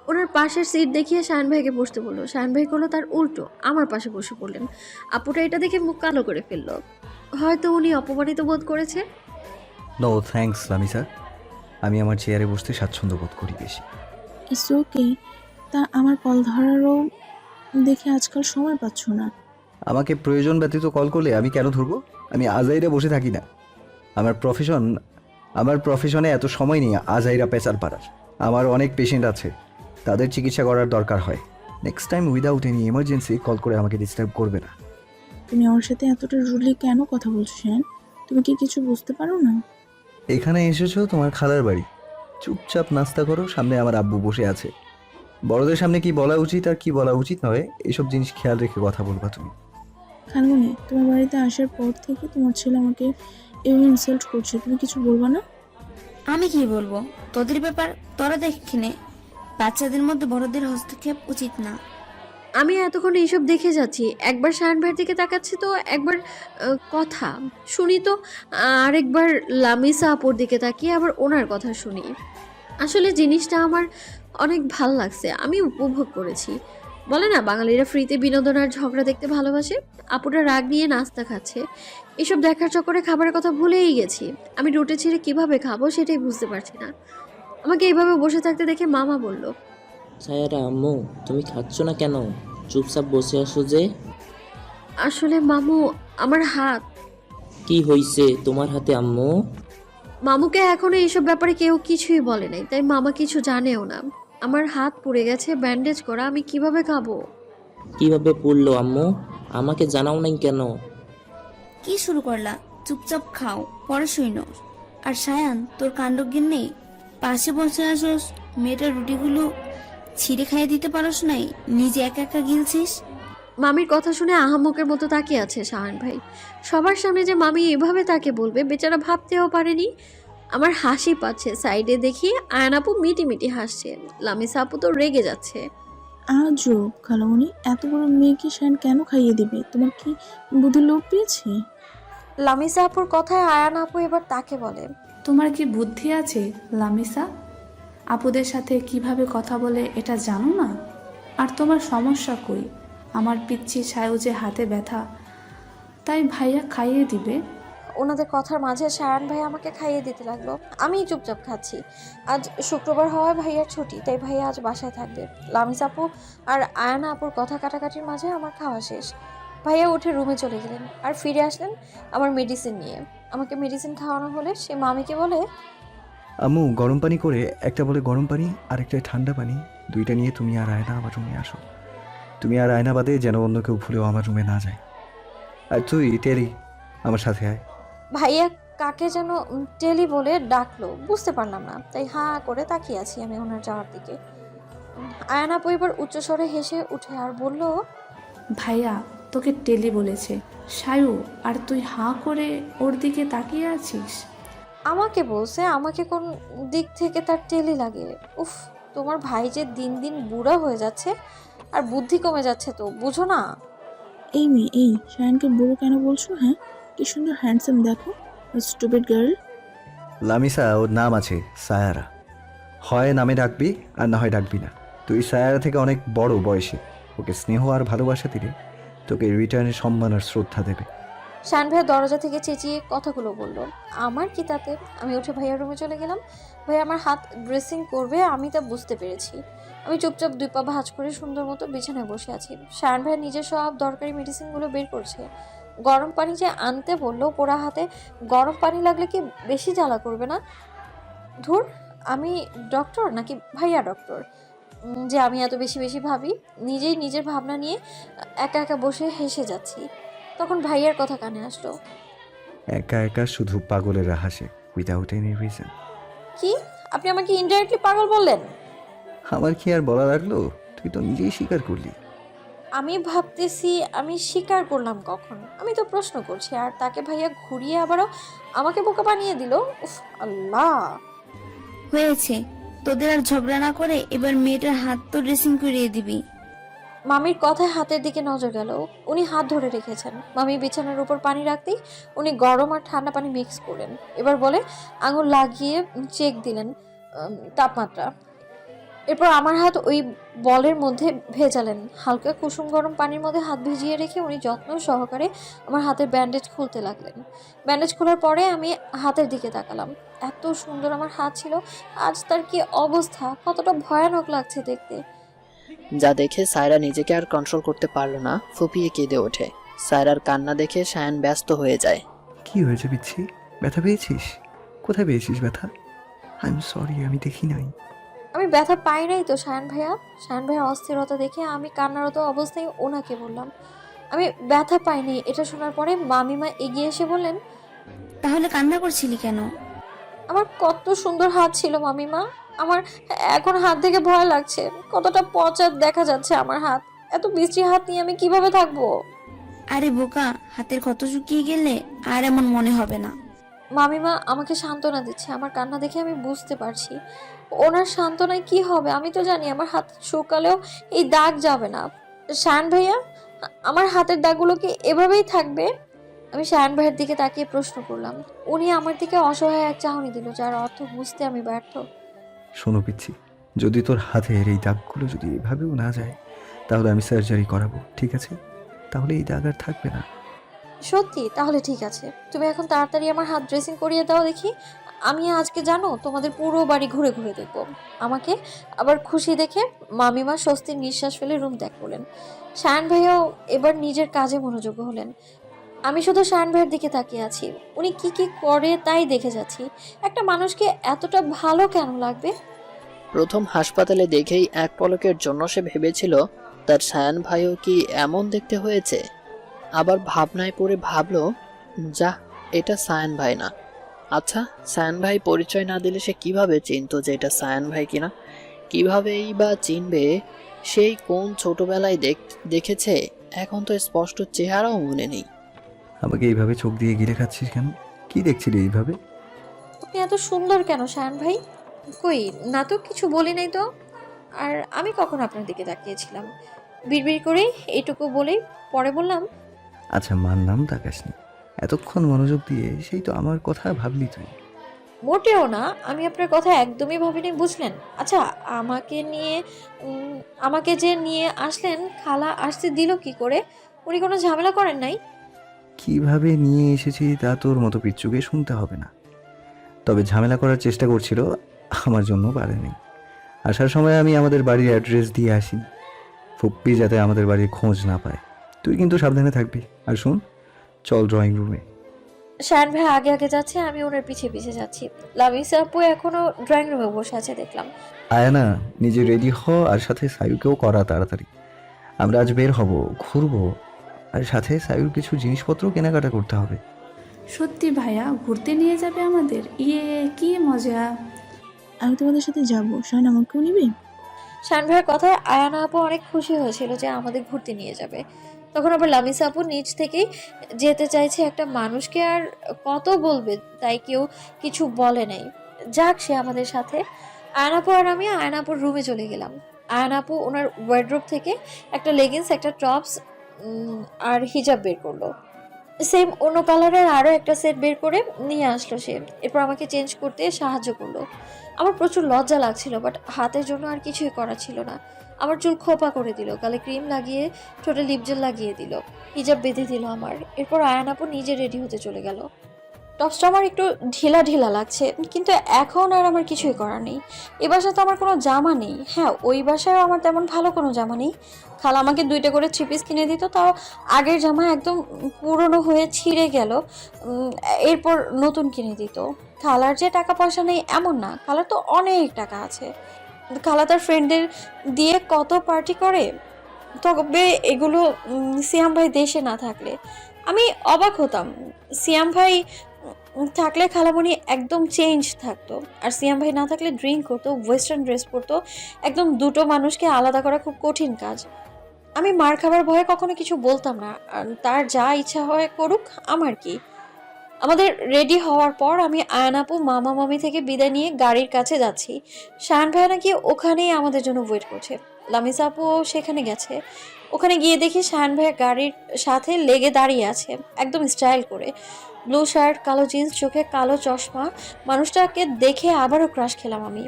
ওনার পাশের সিট দেখিয়ে শায়ন ভাইকে বসতে বললো। শায়ন ভাই করলো তার উল্টো, আমার পাশে বসে পড়লেন। আপুটা এটা দেখে মুখ কালো করে ফেললো। হয়তো উনি অপমানিত বোধ করেছে। নো থ্যাঙ্কস লামিসা, আমি আমার চেয়ারে বসতে স্বাচ্ছন্দ্য বোধ করি বেশি। It's okay. তা আমার কল ধরারও দেখে আজকাল সময় পাচ্ছ না। আমাকে প্রয়োজন ব্যতীত কল করলে আমি কেন ধরবো? আমি আজাইরা বসে থাকি না। আমার প্রফেশনে এত সময় নেই আজাইরা পেঁচার পাড়ার। আমার অনেক পেশেন্ট আছে, তাদের চিকিৎসা করার দরকার হয়। Next time without any emergency call করে আমাকে ডিস্টার্ব করবে না। তুমি আমার সাথে এতটা রুডলি কেন কথা বলছো শান? তুমি কি কিছু বুঝতে পারো না? এখানে এসেছো তোমার খালার বাড়ি, চুপচাপ নাস্তা করো, সামনে আমার আব্বু বসে আছে। বড়দের সামনে কি বলা উচিত আর কি বলা উচিত নয় এসব জিনিস খেয়াল রেখে কথা বলবা তুমি। খালামণি, তোমার বাড়িতে আসার পর থেকে তোমার ছেলে আমাকে এভাবে ইনসাল্ট করছে, তুমি কিছু বলবা না? আমি কি বলবো? তোদের ব্যাপার তোরা দেখে নে। বাচ্চাদের মধ্যে বড়দের হস্তক্ষেপ উচিত না। আমি এতক্ষণ এইসব দেখে যাচ্ছি, একবার শায়ন ভাইয়ের দিকে তাকাচ্ছি তো একবার কথা শুনি তো আরেকবার লামিসা আপুর দিকে তাকিয়ে আবার ওনার কথা শুনি। আসলে জিনিসটা আমার অনেক ভাল লাগছে, আমি উপভোগ করেছি। বলে না বাঙালিরা ফ্রিতে বিনোদন আর ঝগড়া দেখতে ভালোবাসে। আপুরা রাগ নিয়ে নাস্তা খাচ্ছে, এসব দেখার চক্করে খাবারের কথা ভুলেই গেছি। আমি রুটে ছেড়ে কিভাবে খাবো সেটাই বুঝতে পারছি না। আমাকে এইভাবে বসে থাকতে দেখে মামা বলল, সায়ারা আম্মু, তুমি খাচ্ছ না কেন? চুপচাপ বসে আসো যে। আসলে মামু, আমার হাত। কি হইছে তোমার হাতে আম্মু? মামুকে এখনো এইসব ব্যাপারে কেউ কিছুই বলে নাই, তাই মামা কিছু জানেও না। আমার হাত পুড়ে গেছে, ব্যান্ডেজ করা, আমি কিভাবে খাবো? কিভাবে পড়লো আম্মু? আমাকে জানাও নাই কেন? কি শুরু করলা? চুপচাপ খাও, পরে শুইনো। আর সায়ান, তোর কাণ্ডজ্ঞান নেই? পাশে বসে আসোস, মেয়েটার রুটিগুলো ছিঁড়ে খাইয়ে দিতে পারোস নাই, নিজে একা একা গিলছিস। মামির কথা শুনে আহাম্মকের মতো তাকিয়ে আছে শাহান ভাই। সবার সামনে যে মামি এভাবে তাকে বলবে, বেচারা ভাবতেও পারেনি। আমার হাসি পাচ্ছে, সাইডে দেখি আয়ান আপু মিটি মিটি হাসছে, লামিসা আপু তো রেগে যাচ্ছে। আজও খালামণি, এত বড় মেয়েকে শান কেন খাইয়ে দিবে? তোমার কি বুদ্ধি লোপ পেয়েছে? লামিসা আপুর কথায় আয়ান আপু এবার তাকে বলে, তোমার কি বুদ্ধি আছে লামিসা? আপুদের সাথে কিভাবে কথা বলে এটা জানো না? আর তোমার সমস্যা কই? আমার পিচ্ছি সায়ুজে হাতে ব্যথা, তাই ভাইয়া খাইয়ে দিবে? ওনাদের কথার মাঝে শায়ান ভাই আমাকে খাইয়ে দিতে লাগলো। আমি চুপচাপ খাচ্ছি। আজ শুক্রবার হওয়ায় ভাইয়ার ছুটি, তাই ভাইয়া আজ বাসায় থাকবে। লামিস আপু আর আয়ানা আপুর কথা কাটাকাটির মাঝে আমার খাওয়া শেষ। ভাইয়া উঠে রুমে চলে গেলেন আর ফিরে আসলেন আমার মেডিসিন নিয়ে। আমাকে মেডিসিন খাওয়ানো হলে সে মামিকে বলে, আম্মু গরম পানি করে, একটা বলে গরম পানি আর একটা ঠান্ডা পানি, দুইটা নিয়ে তুমি আর আয়না আমার রুমে আসো। তুমি আর আয়না বাদে যেন অন্য কেউ ভুলেও আমার রুমে না যায়। আর তুই টেলি আমার সাথে আয়। ভাইয়া কাকে যেন টেলি বলে ডাকলো, বুঝতে পারলাম না, তাই হাঁ করে তাকিয়ে আছি আমি ওনার যাওয়ার দিকে। আয়ানা আপু এবার উচ্চস্বরে হেসে উঠে আর বলল, ভাইয়া তোকে টেলি বলেছে। সায়ু, আর তুই হাঁ করে ওর দিকে তাকিয়ে আছিস? আমাকে বলছে, আমাকে কোন দিক থেকে তার টেলি লাগে? উফ, তোমার ভাই যে দিন দিন বুড়া হয়ে যাচ্ছে আর বুদ্ধি কমে যাচ্ছে, তো বুঝো না? এই মেয়ে, এই শায়ানকে বুড়ো কেন বলছো? হ্যাঁ, কি সুন্দর হ্যান্ডসাম, দেখো। Stupid girl. লামিসা ওর নাম আছে সায়ারা, হয় নামে ডাকবি আর না হয় ডাকবি না। তুই সায়ারা থেকে অনেক বড় বয়সে, ওকে স্নেহ আর ভালোবাসা দিলে তোকে রিটার্নে সম্মান আর শ্রদ্ধা দেবে। শান ভাইয়া দরজা থেকে চেঁচিয়ে কথাগুলো বলল। আমার কি তাতে? আমি উঠে ভাইয়ার রুমে চলে গেলাম। ভাইয়া আমার হাত ড্রেসিং করবে আমি তা বুঝতে পেরেছি। আমি চুপচাপ 2 পা ভাঁজ করে সুন্দর মতো বিছানায় বসে আছি। শান ভাইয়া নিজের সব দরকারি মেডিসিনগুলো বের করছে। গরম পানি যে আনতে বললো, পোড়া হাতে গরম পানি লাগলে কি বেশি জ্বালা করবে না? ধুর, আমি ডক্টর নাকি ভাইয়া ডক্টর যে আমি এত বেশি বেশি ভাবি। নিজেই নিজের ভাবনা নিয়ে একা একা বসে হেসে যাচ্ছি। তখন ভাইয়ার কথা কানে আসলো। একা একা শুধু পাগলেরা হাসে, উইদাউট এনি রিজন। কি? আপনি আমাকে ইনডাইরেক্টলি পাগল বললেন? আমার কি আর বলা লাগলো? তুই তো নিজেই স্বীকার করলি। আমি ভাবতেছি আমি স্বীকার করলাম কখন? আমি তো প্রশ্ন করছি, আর তাকে ভাইয়া ঘুরিয়ে আবারও আমাকে বোকা বানিয়ে দিল। উফ আল্লাহ! হয়েছে, তোদের আর ঝগড়া না করে এবার মেয়েটার হাত তো ড্রেসিং করিয়ে দিবি। মামির কথায় হাতের দিকে নজর গেল। উনি হাত ধরে রেখেছেন। মামি বিছানার উপর পানি রাখতেই উনি গরম আর ঠান্ডা পানি মিক্স করলেন। এবার বলে আঙুল লাগিয়ে চেক দিলেন তাপমাত্রা। এরপর আমার হাত ওই বলের মধ্যে ভেজালেন। হালকা কুসুম গরম পানির মধ্যে হাত ভিজিয়ে রেখে উনি যত্ন সহকারে আমার হাতের ব্যান্ডেজ খুলতে লাগলেন। ব্যান্ডেজ খোলার পরে আমি হাতের দিকে তাকালাম। এত সুন্দর আমার হাত ছিল, আজ তার কি অবস্থা! কতটা ভয়ানক লাগছে দেখতে। যা দেখে সায়রা নিজেকে আর কন্ট্রোল করতে পারলো না, ফুপিয়ে কেঁদে ওঠে। সায়রার কান্না দেখে সায়ান ব্যস্ত হয়ে যায়। কি হয়েছে বিচ্ছি? ব্যথা পেয়েছিস? কোথায় পেয়েছিস ব্যথা? আই এম সরি, আমি দেখি নাই। আমি ব্যথা পাই নাই তো শায়ান ভাইয়া। শায়ান ভাইয়ার অস্থিরতা দেখে আমি কান্নারত অবস্থায় ওনাকে বললাম আমি ব্যথা পাইনি। এটা শোনার পরে মামিমা এগিয়ে এসে বললেন, তাহলে কান্না করছিলি কেন? আমার কত সুন্দর হাত ছিল মামিমা। আমার এখন হাত দেখে ভয় লাগছে। কতটা পচা দেখা যাচ্ছে আমার হাত। এত বিশ্রী হাত নিয়ে আমি কিভাবে থাকবো? আরে বোকা, হাতের ক্ষত শুকিয়ে গেলে আর এমন মনে হবে না। মামিমা আমাকে সান্ত্বনা দিচ্ছে। আমার কান্না দেখে আমি বুঝতে পারছি ওনার সান্ত্বনায় কি হবে। আমি তো জানি আমার হাত শুকালেও এই দাগ যাবে না। শায়ান ভাইয়া, আমার হাতের দাগগুলো কি এভাবেই থাকবে? আমি শায়ান ভাইয়ের দিকে তাকিয়ে প্রশ্ন করলাম। উনি আমার দিকে অসহায় এক চাহনি দিল, যার অর্থ বুঝতে আমি ব্যর্থ। শোনো পিচ্ছি, যদি তোর হাতের এই দাগগুলো যদি এভাবেও না যায়, তাহলে আমি সার্জারি করাবো, ঠিক আছে? তাহলে এই দাগ আর থাকবে না। সত্যি? তাহলে ঠিক আছে। তুমি এখন তাড়াতাড়ি আমার হাত ড্রেসিং করিয়ে দাও দেখি। আমি আজকে জানো তোমাদের পুরো বাড়ি ঘুরে ঘুরে দেখবো। আমাকে আবার খুশি দেখে মামিমা স্বস্তির নিঃশ্বাস ফেলে রুম ত্যাগ করলেন। শায়ান ভাইয়াও এবার নিজের কাজে মনোযোগী হলেন। আমি শুধু শায়ান ভাইয়ের দিকে তাকিয়ে আছি। উনি কি কি করে তাই দেখে যাচ্ছি। একটা মানুষকে এতটা ভালো কেন লাগবে? প্রথম হাসপাতালে দেখেই এক পলকের জন্য সে ভেবেছিল তার সায়ান ভাইও কি এমন দেখতে হয়েছে। আবার ভাবনায় পড়ে ভাবলো, যা, এটা সায়ান ভাই না। আচ্ছা, সায়ান ভাই পরিচয় না দিলে সে কিভাবে চিনতো যে এটা সায়ান ভাই কিনা? কিভাবেই বা চিনবে? সেই কোন ছোটবেলায় দেখেছে, এখন তো স্পষ্ট চেহারাও মনে নেই। আমাকে এইভাবে চোখ দিয়ে গিলে খাচ্ছিস কেন? কি দেখছিলি এইভাবে? আপনি এত সুন্দর কেন শায়ান ভাই? কই না তো, কিছু বলি নাই তো। আর আমি কখন আপনার দিকে তাকিয়েছিলাম? বিড়বিড় করে এইটুকু বলেই পরে বললাম, আচ্ছা মানলাম তাকাসনি, এতক্ষণ মনোযোগ দিয়ে সেই তো আমার কথা ভাবলি তুই। মোটেও না, আমি আপনার কথা একদমই ভাবিনি, বুঝলেন? আচ্ছা, আমাকে যে নিয়ে আসলেন, খালা আসতে দিল কি করে? উনি কোনো ঝামেলা করেন নাই? কিভাবে নিয়ে এসেছি তা তোর মতো পিচ্চুকে শুনতে হবে না। তবে ঝামেলা করার চেষ্টা করছিল, আমার জন্য পারেনি। আসার সময় আমি আমাদের বাড়ির অ্যাড্রেস দিয়ে আসি, ফুপ্পি যাতে আমাদের বাড়ির খোঁজ না পায়। তুই কিন্তু সাবধানে থাকবি। আর শোন, চল ড্রয়িং রুমে। শায়ান ভাই আগে আগে যাচ্ছে, আমি ওনার পিছিয়ে পিছিয়ে যাচ্ছি। লামিসা আপু এখনো ড্রয়িং রুমে বসে আছে দেখলাম। আয়ানা, নিজে রেডি হ, আর সাথে সায়ুকেও করা তাড়াতাড়ি। আমরা আজ বের হব, ঘুরবো, আর সাথে সায়ুর কিছু জিনিসপত্র কেনাকাটা করতে হবে। সত্যি ভাইয়া ঘুরতে নিয়ে যাবে আমাদের? ইয়ে, কি মজা! আমি তোমাদের সাথে যাবো, শায়ন আমাকেও নিবে? শায়ান ভাইয়ের কথায় আয়ানা আপু অনেক খুশি হয়েছিল যে আমাদের ঘুরতে নিয়ে যাবে। তখন আবার লামিসা আপু নিজ থেকেই যেতে চাইছে। একটা মানুষকে আর কত বলবে, তাই কেউ কিছু বলে নাই। যাক, সে আমাদের সাথে। আয়নাপু আর আমি আয়নাপুর রুমে চলে গেলাম। আয়নাপু ওনার ওয়ার্ড্রোব থেকে একটা লেগিংস, একটা টপস আর হিজাব বের করলো। সেম অন্য কালারের আরও একটা সেট বের করে নিয়ে আসলো সে। এরপর আমাকে চেঞ্জ করতে সাহায্য করলো। আমার প্রচুর লজ্জা লাগছিল, বাট হাতের জন্য আর কিছুই করা ছিল না। আমার চুল খোপা করে দিল, গালে ক্রিম লাগিয়ে ঠোঁটে লিপ জেল লাগিয়ে দিল, হিজাব বেঁধে দিল আমার। এরপর আয়ান আপু নিজে রেডি হতে চলে গেল। টপসটা আমার একটু ঢিলা ঢিলা লাগছে, কিন্তু এখন আর আমার কিছুই করার নেই। এ বাসায় তো আমার কোনো জামা নেই। হ্যাঁ, ওই বাসায়ও আমার তেমন ভালো কোনো জামা নেই। খালা আমাকে 2টা করে 3 পিস কিনে দিত, তাও আগের জামা একদম পুরনো হয়ে ছিঁড়ে গেল, এরপর নতুন কিনে দিত। খালার যে টাকা পয়সা নেই এমন না, খালার তো অনেক টাকা আছে। খালা তার ফ্রেন্ডদের দিয়ে কত পার্টি করে। তবে এগুলো সিয়াম ভাই দেশে না থাকলে আমি অবাক হতাম। সিয়াম ভাই থাকলে খালামণি একদম চেঞ্জ থাকতো, আর সিয়াম ভাই না থাকলে ড্রিঙ্ক করতো, ওয়েস্টার্ন ড্রেস পরতো। একদম দুটো মানুষকে আলাদা করা খুব কঠিন কাজ। আমি মার খাবার ভয়ে কখনো কিছু বলতাম না, আর তার যা ইচ্ছা হয় করুক, আমার কি। আমাদের রেডি হওয়ার পর আমি আয়ান আপু মামা মামি থেকে বিদায় নিয়ে গাড়ির কাছে যাচ্ছি। শাহান ভাইয়া নাকি ওখানেই আমাদের জন্য ওয়েট করছে। লামিসা আপুও সেখানে গেছে। ওখানে গিয়ে দেখি শাহান ভাইয়া গাড়ির সাথে লেগে দাঁড়িয়ে আছে, একদম স্টাইল করে, ব্লু শার্ট, কালো জিন্স, চোখে কালো চশমা। মানুষটাকে দেখে আবারও ক্রাশ খেলাম আমি।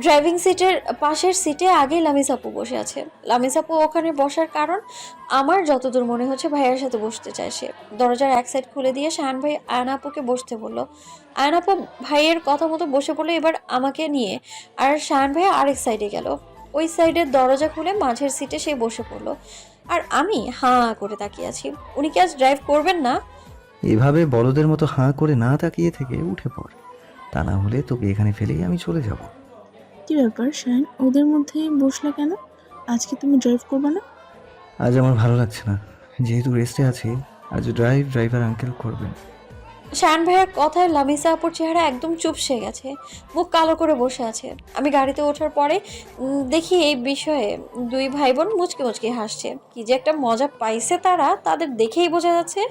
ড্রাইভিং সিটের পাশের সিটে আগে লামিসা আপু বসে আছে। লামিসা আপু ওখানে বসার কারণ আমার যতদূর মনে হচ্ছে ভাইয়ের সাথে বসতে চায় সে। দরজার এক সাইড খুলে দিয়ে শাহান ভাই আয়ন আপুকে বসতে বললো। আয়ন আপু ভাইয়ের কথা মতো বসে পড়লো এবার আমাকে নিয়ে, আর শাহান ভাই আরেক সাইডে গেল। ওই সাইডের দরজা খুলে মাঝের সিটে সে বসে পড়লো, আর আমি হাঁ করে তাকিয়ে আছি। উনি কি আজ ড্রাইভ করবেন না? এভাবে বলদের মতো হাঁ করে না তাকিয়ে থেকে উঠে পড়, তা না হলে তোকে এখানে ফেলেই আমি চলে যাব। কি ব্যাপার শায়ন, ওদের মধ্যে বসলা কেন? আজকে তুমি ড্রাইভ করবে না? আজ আমার ভালো লাগছে না, যেহেতু রেস্টে আছি। আজ ড্রাইভার আঙ্কেল করবেন। শাহান ভাইয়ের কথায় লামিসা আপুর চেহারা একদম চুপসে গেছে, মুখ কালো করে বসে আছে। আমি গাড়িতে ওঠার পরে দেখি এই বিষয়ে দুই ভাই বোন মুচকি মুচকি হাসছে। কি যে একটা মজা পাইছে তারা, তাদের দেখেই বোঝা যাচ্ছে।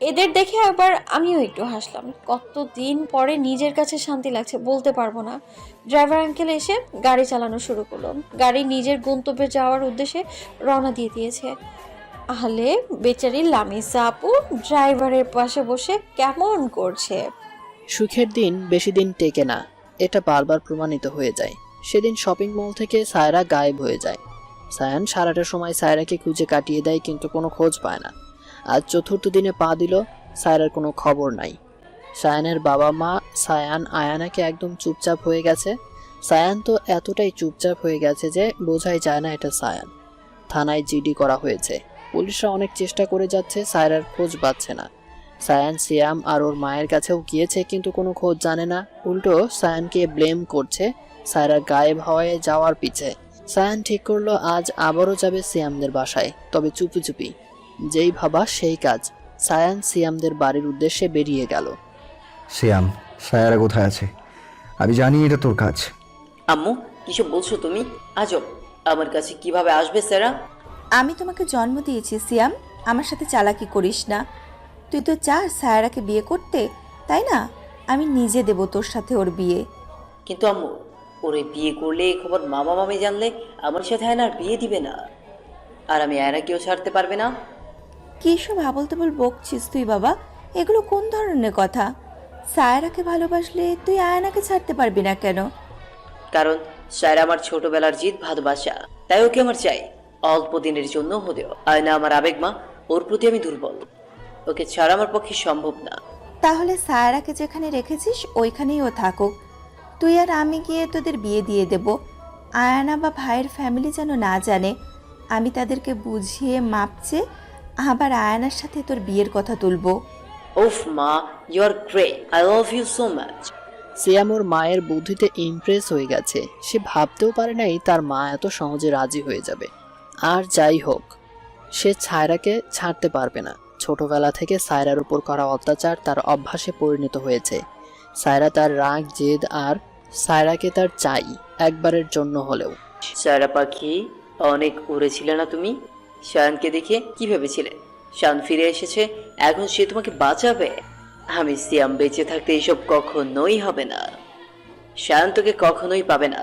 এদের দেখে আবার আমিও একটু হাসলাম। কতদিন পরে নিজের কাছে শান্তি লাগছে বলতে পারবো না। ড্রাইভার আঙ্কেল এসে গাড়ি চালানো শুরু করলো। গাড়ি নিজের গন্তব্যে যাওয়ার উদ্দেশ্যে রওনা দিয়ে দিয়েছে। আহলে বেচারি লামিসা আপু ড্রাইভারের পাশে বসে কেমন করছে। সুখের দিন বেশি দিন টেকে না, এটা বারবার প্রমাণিত হয়ে যায়। সেদিন শপিং মল থেকে সায়রা গায়েব হয়ে যায়। সায়ান সারাটা সময় সায়রাকে খুঁজে কাটিয়ে দেয়, কিন্তু কোনো খোঁজ পায় না। আজ 4র্থ দিনে পা দিল, সায়রার কোনো খবর নাই। সায়ানের বাবা মা সায়ান আয়ানাকে একদম চুপচাপ হয়ে গেছে। সায়ান তো এতটাই চুপচাপ হয়ে গেছে যে বোঝাই যায় না এটা সায়ান। থানায় জিডি করা হয়েছে, পুলিশরা অনেক চেষ্টা করে যাচ্ছে, সায়রার খোঁজ পাচ্ছে না। সায়ান সিয়াম আর ওর মায়ের কাছেও গিয়েছে, কিন্তু কোনো খোঁজ জানে না। উল্টো সায়ানকে ব্লেম করছে সায়রা গায়েব হয়ে যাওয়ার পিছে। সায়ান ঠিক করলো আজ আবারও যাবে সিয়ামদের বাসায়, তবে চুপি চুপি। যেই ভাবা সেই কাজ। সায়ান সিয়ামদের বাড়ির উদ্দেশ্যে বেরিয়ে গেল। শ্যাম, সায়ারা কোথায় আছে? আমি জানি এটা তোর কাজ। আম্মু, কিছু বলছো তুমি? আজব, আমার কাছে কিভাবে আসবে সেরা? আমি তোমাকে জন্ম দিয়েছি সিয়াম, আমার সাথে চালাকি করিস না। তুই তো চাস সায়ারাকে বিয়ে করতে, তাই না? আমি নিজে দেব তোর সাথে ওর বিয়ে। কিন্তু আম্মু, ওরে বিয়ে করলে এই খবর মামা মামি জানলে আমার সাথে আয়নার বিয়ে দিবে না, আর আমি আয়নাকেও ছাড়তে পারবে না। কী সব আবল তাবল বকছিস তুই বাবা? এগুলো কোন ধরনের কথা? সায়ারাকে ভালোবাসলে তুই আয়নাকে ছাড়তে পারবি না কেন? কারণ সায়রা আমার ছোটবেলার জিদ ভালোবাসা, তাই ওকে আমার চাই, অল্প দিনের জন্য হলেও। আয়না আমার আবেগ মা, ওর প্রতি আমি দুর্বল, ওকে ছাড়া আমার পক্ষে সম্ভব না। তাহলে সায়ারাকে যেখানে রেখেছিস ওইখানেই ও থাকুক, তুই আর আমি গিয়ে তোদের বিয়ে দিয়ে দেব। আয়ানা বা ভাইয়ের ফ্যামিলি যেন না জানে। আমি তাদেরকে বুঝিয়ে মাপছে আবার আয়ানার সাথে তোর বিয়ের কথা তুলবো। ওফ মা, you are great, I love you so much. Siyam ওর মায়ের বুদ্ধিতে ইমপ্রেস হয়ে গেছে। সে ভাবতেও পারে নাই তার মা এত সহজে রাজি হয়ে যাবে। আর যাই হোক, সে সায়রাকে ছাড়তে পারবে না। ছোটবেলা থেকে সায়রার উপর করা অত্যাচার তার অভ্যাসে পরিণত হয়েছে। সায়রা তার রাগ জেদ, আর সায়রাকে তার চাই একবারের জন্য হলেও। সায়রা পাখি, অনেক উড়েছিলে না তুমি? শায়ানকে দেখে কি ভেবেছিলে শায়ান ফিরে এসেছে, এখন সে তোমাকে বাঁচাবে? আমি সিয়াম বেঁচে থাকতে এসব কখনোই হবে না। শায়ান তোকে কখনোই পাবে না,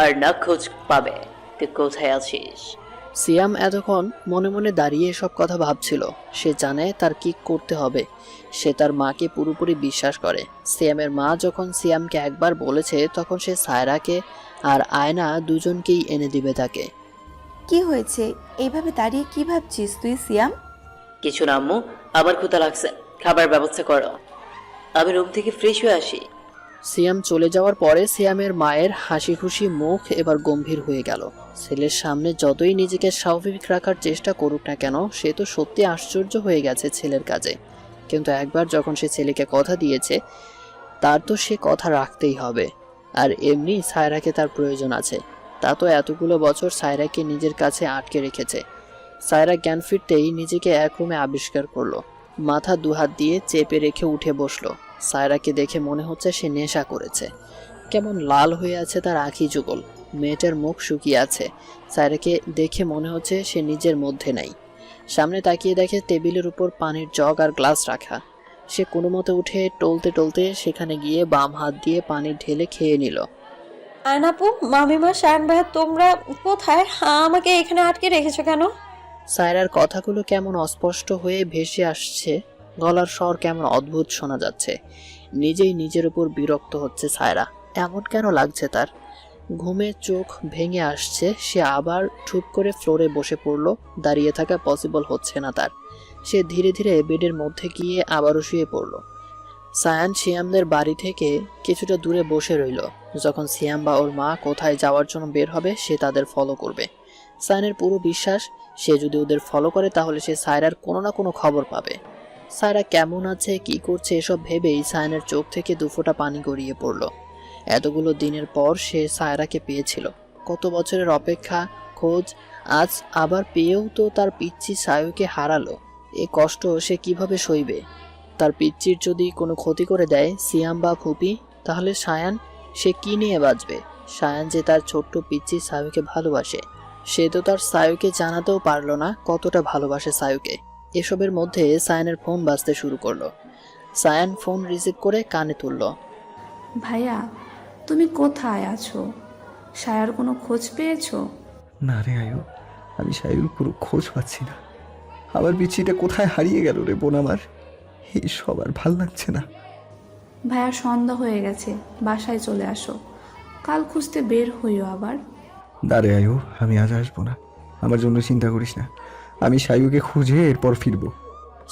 আর না খোঁজ পাবে তুই কোথায় আছিস। সিয়াম এতক্ষণ মনে মনে দাঁড়িয়ে এসব কথা ভাবছিল। সে জানে তার কি করতে হবে। সে তার মাকে পুরোপুরি বিশ্বাস করে। সিয়ামের মা যখন সিয়ামকে একবার বলেছে তখন সে সায়রাকে আর আয়না দুজনকেই এনে দিবে তাকে। কি হয়েছে? এইভাবে দাঁড়িয়ে কি ভাবছিস তুই সিয়াম? কিছু না আম্মু, আমার ক্ষুধা লাগছে, খাবার ব্যবস্থা করো। আমি রুম থেকে ফ্রেশ হয়ে আসি। সিয়াম চলে যাওয়ার পরে সিয়ামের মায়ের হাসি খুশি মুখ এবার গম্ভীর হয়ে গেল। ছেলের সামনে যতই নিজেকে স্বাভাবিক রাখার চেষ্টা করুক না কেন, সে তো সত্যি আশ্চর্য হয়ে গেছে ছেলের কাজে। কিন্তু একবার যখন সে ছেলেকে কথা দিয়েছে, তার তো সে কথা রাখতেই হবে। আর এমনি সায়রাকে তার প্রয়োজন আছে। তা তো এতগুলো বছর সায়রাকে নিজের কাছে আটকে রেখেছে। সায়রা জ্ঞান ফিরতেই নিজেকে এক রুমে আবিষ্কার করলো। মাথা দুহাত দিয়ে চেপে রেখে উঠে বসলো। সায়রাকে দেখে মনে হচ্ছে সে নেশা করেছে। কেমন লাল হয়ে আছে তার আঁখি যুগল। মেয়েটার মুখ শুকিয়ে আছে। সায়রাকে দেখে মনে হচ্ছে সে নিজের মধ্যে নাই। সামনে তাকিয়ে দেখে টেবিলের উপর পানির জগ আর গ্লাস রাখা। সে কোনো মতে উঠে টলতে টলতে সেখানে গিয়ে বাম হাত দিয়ে পানি ঢেলে খেয়ে নিল। আয়নাপু, মামিমা, শায়ন ভাইয়া, তোমরা কোথায়? আমাকে এখানে আটকে রেখেছো কেন? সায়রার কথাগুলো কেমন অস্পষ্ট হয়ে ভেসে আসছে। গলার স্বর কেমন অদ্ভুত শোনা যাচ্ছে। নিজেই নিজের উপর বিরক্ত হচ্ছে সায়রা। এমন কেন লাগছে তার? ঘুমে চোখ ভেঙে আসছে। সে আবার ঠুপ করে ফ্লোরে বসে পড়ল। দাঁড়িয়ে থাকা পসিবল হচ্ছে না তার। সে ধীরে ধীরে বেডের মধ্যে গিয়ে আবারও শুয়ে পড়ল। সায়ান সিয়ামদের বাড়ি থেকে কিছুটা দূরে বসে রইল। যখন সিয়াম বা ওর মা কোথায় যাওয়ার জন্য বের হবে, সে তাদের ফলো করবে। সায়ানের পুরো বিশ্বাস, সে যদি ওদের ফলো করে তাহলে সে সায়রার কোনো না কোনো খবর পাবে। সায়রা কেমন আছে, কি করছে, এসব ভেবেই সায়ানের চোখ থেকে দুফোঁটা পানি গড়িয়ে পড়ল। এতগুলো দিনের পর সে সায়রাকে পেয়েছিল। কত বছরের অপেক্ষা, খোঁজ, আজ আবার পেয়েও তো তার পিচ্চি সায়ুকে হারালো। এ কষ্ট সে কিভাবে সইবে? তার পিচ্চির যদি কোনো ক্ষতি করে দেয় সিয়াম বা ফুপি, তাহলে সায়ান, সে কি নিয়ে বাঁচবে? সায়ান যে তার ছোট্ট পিচ্চি সায়ুকে ভালোবাসে, সে তো তার সায়ুকে জানাতেও পারল না কতটা ভালোবাসে সায়ুকে। এসবের মধ্যে সায়ানের ফোন বাজতে শুরু করলো। সায়ান ফোন রিসিভ করে কানে তুলল। ভাইয়া, তুমি কোথায় আছো? সায়ার কোনো খোঁজ পেয়েছো? না রে আয়ু, আমি সায়ুর পুরো খোঁজ পাচ্ছি না। আমার বিচিটা কোথায় হারিয়ে গেল রে বোন আমার। এই সব আর ভাল লাগছে না। ভাইয়া, সন্ধ্যা হয়ে গেছে, বাসায় চলে আসো। কাল খুঁজতে বের হইও আবার। না রে আয়ু, আমি আজ আসবো না। আমার জন্য চিন্তা করিস না, আমি সায়ুকে খুঁজে এরপর ফিরবো।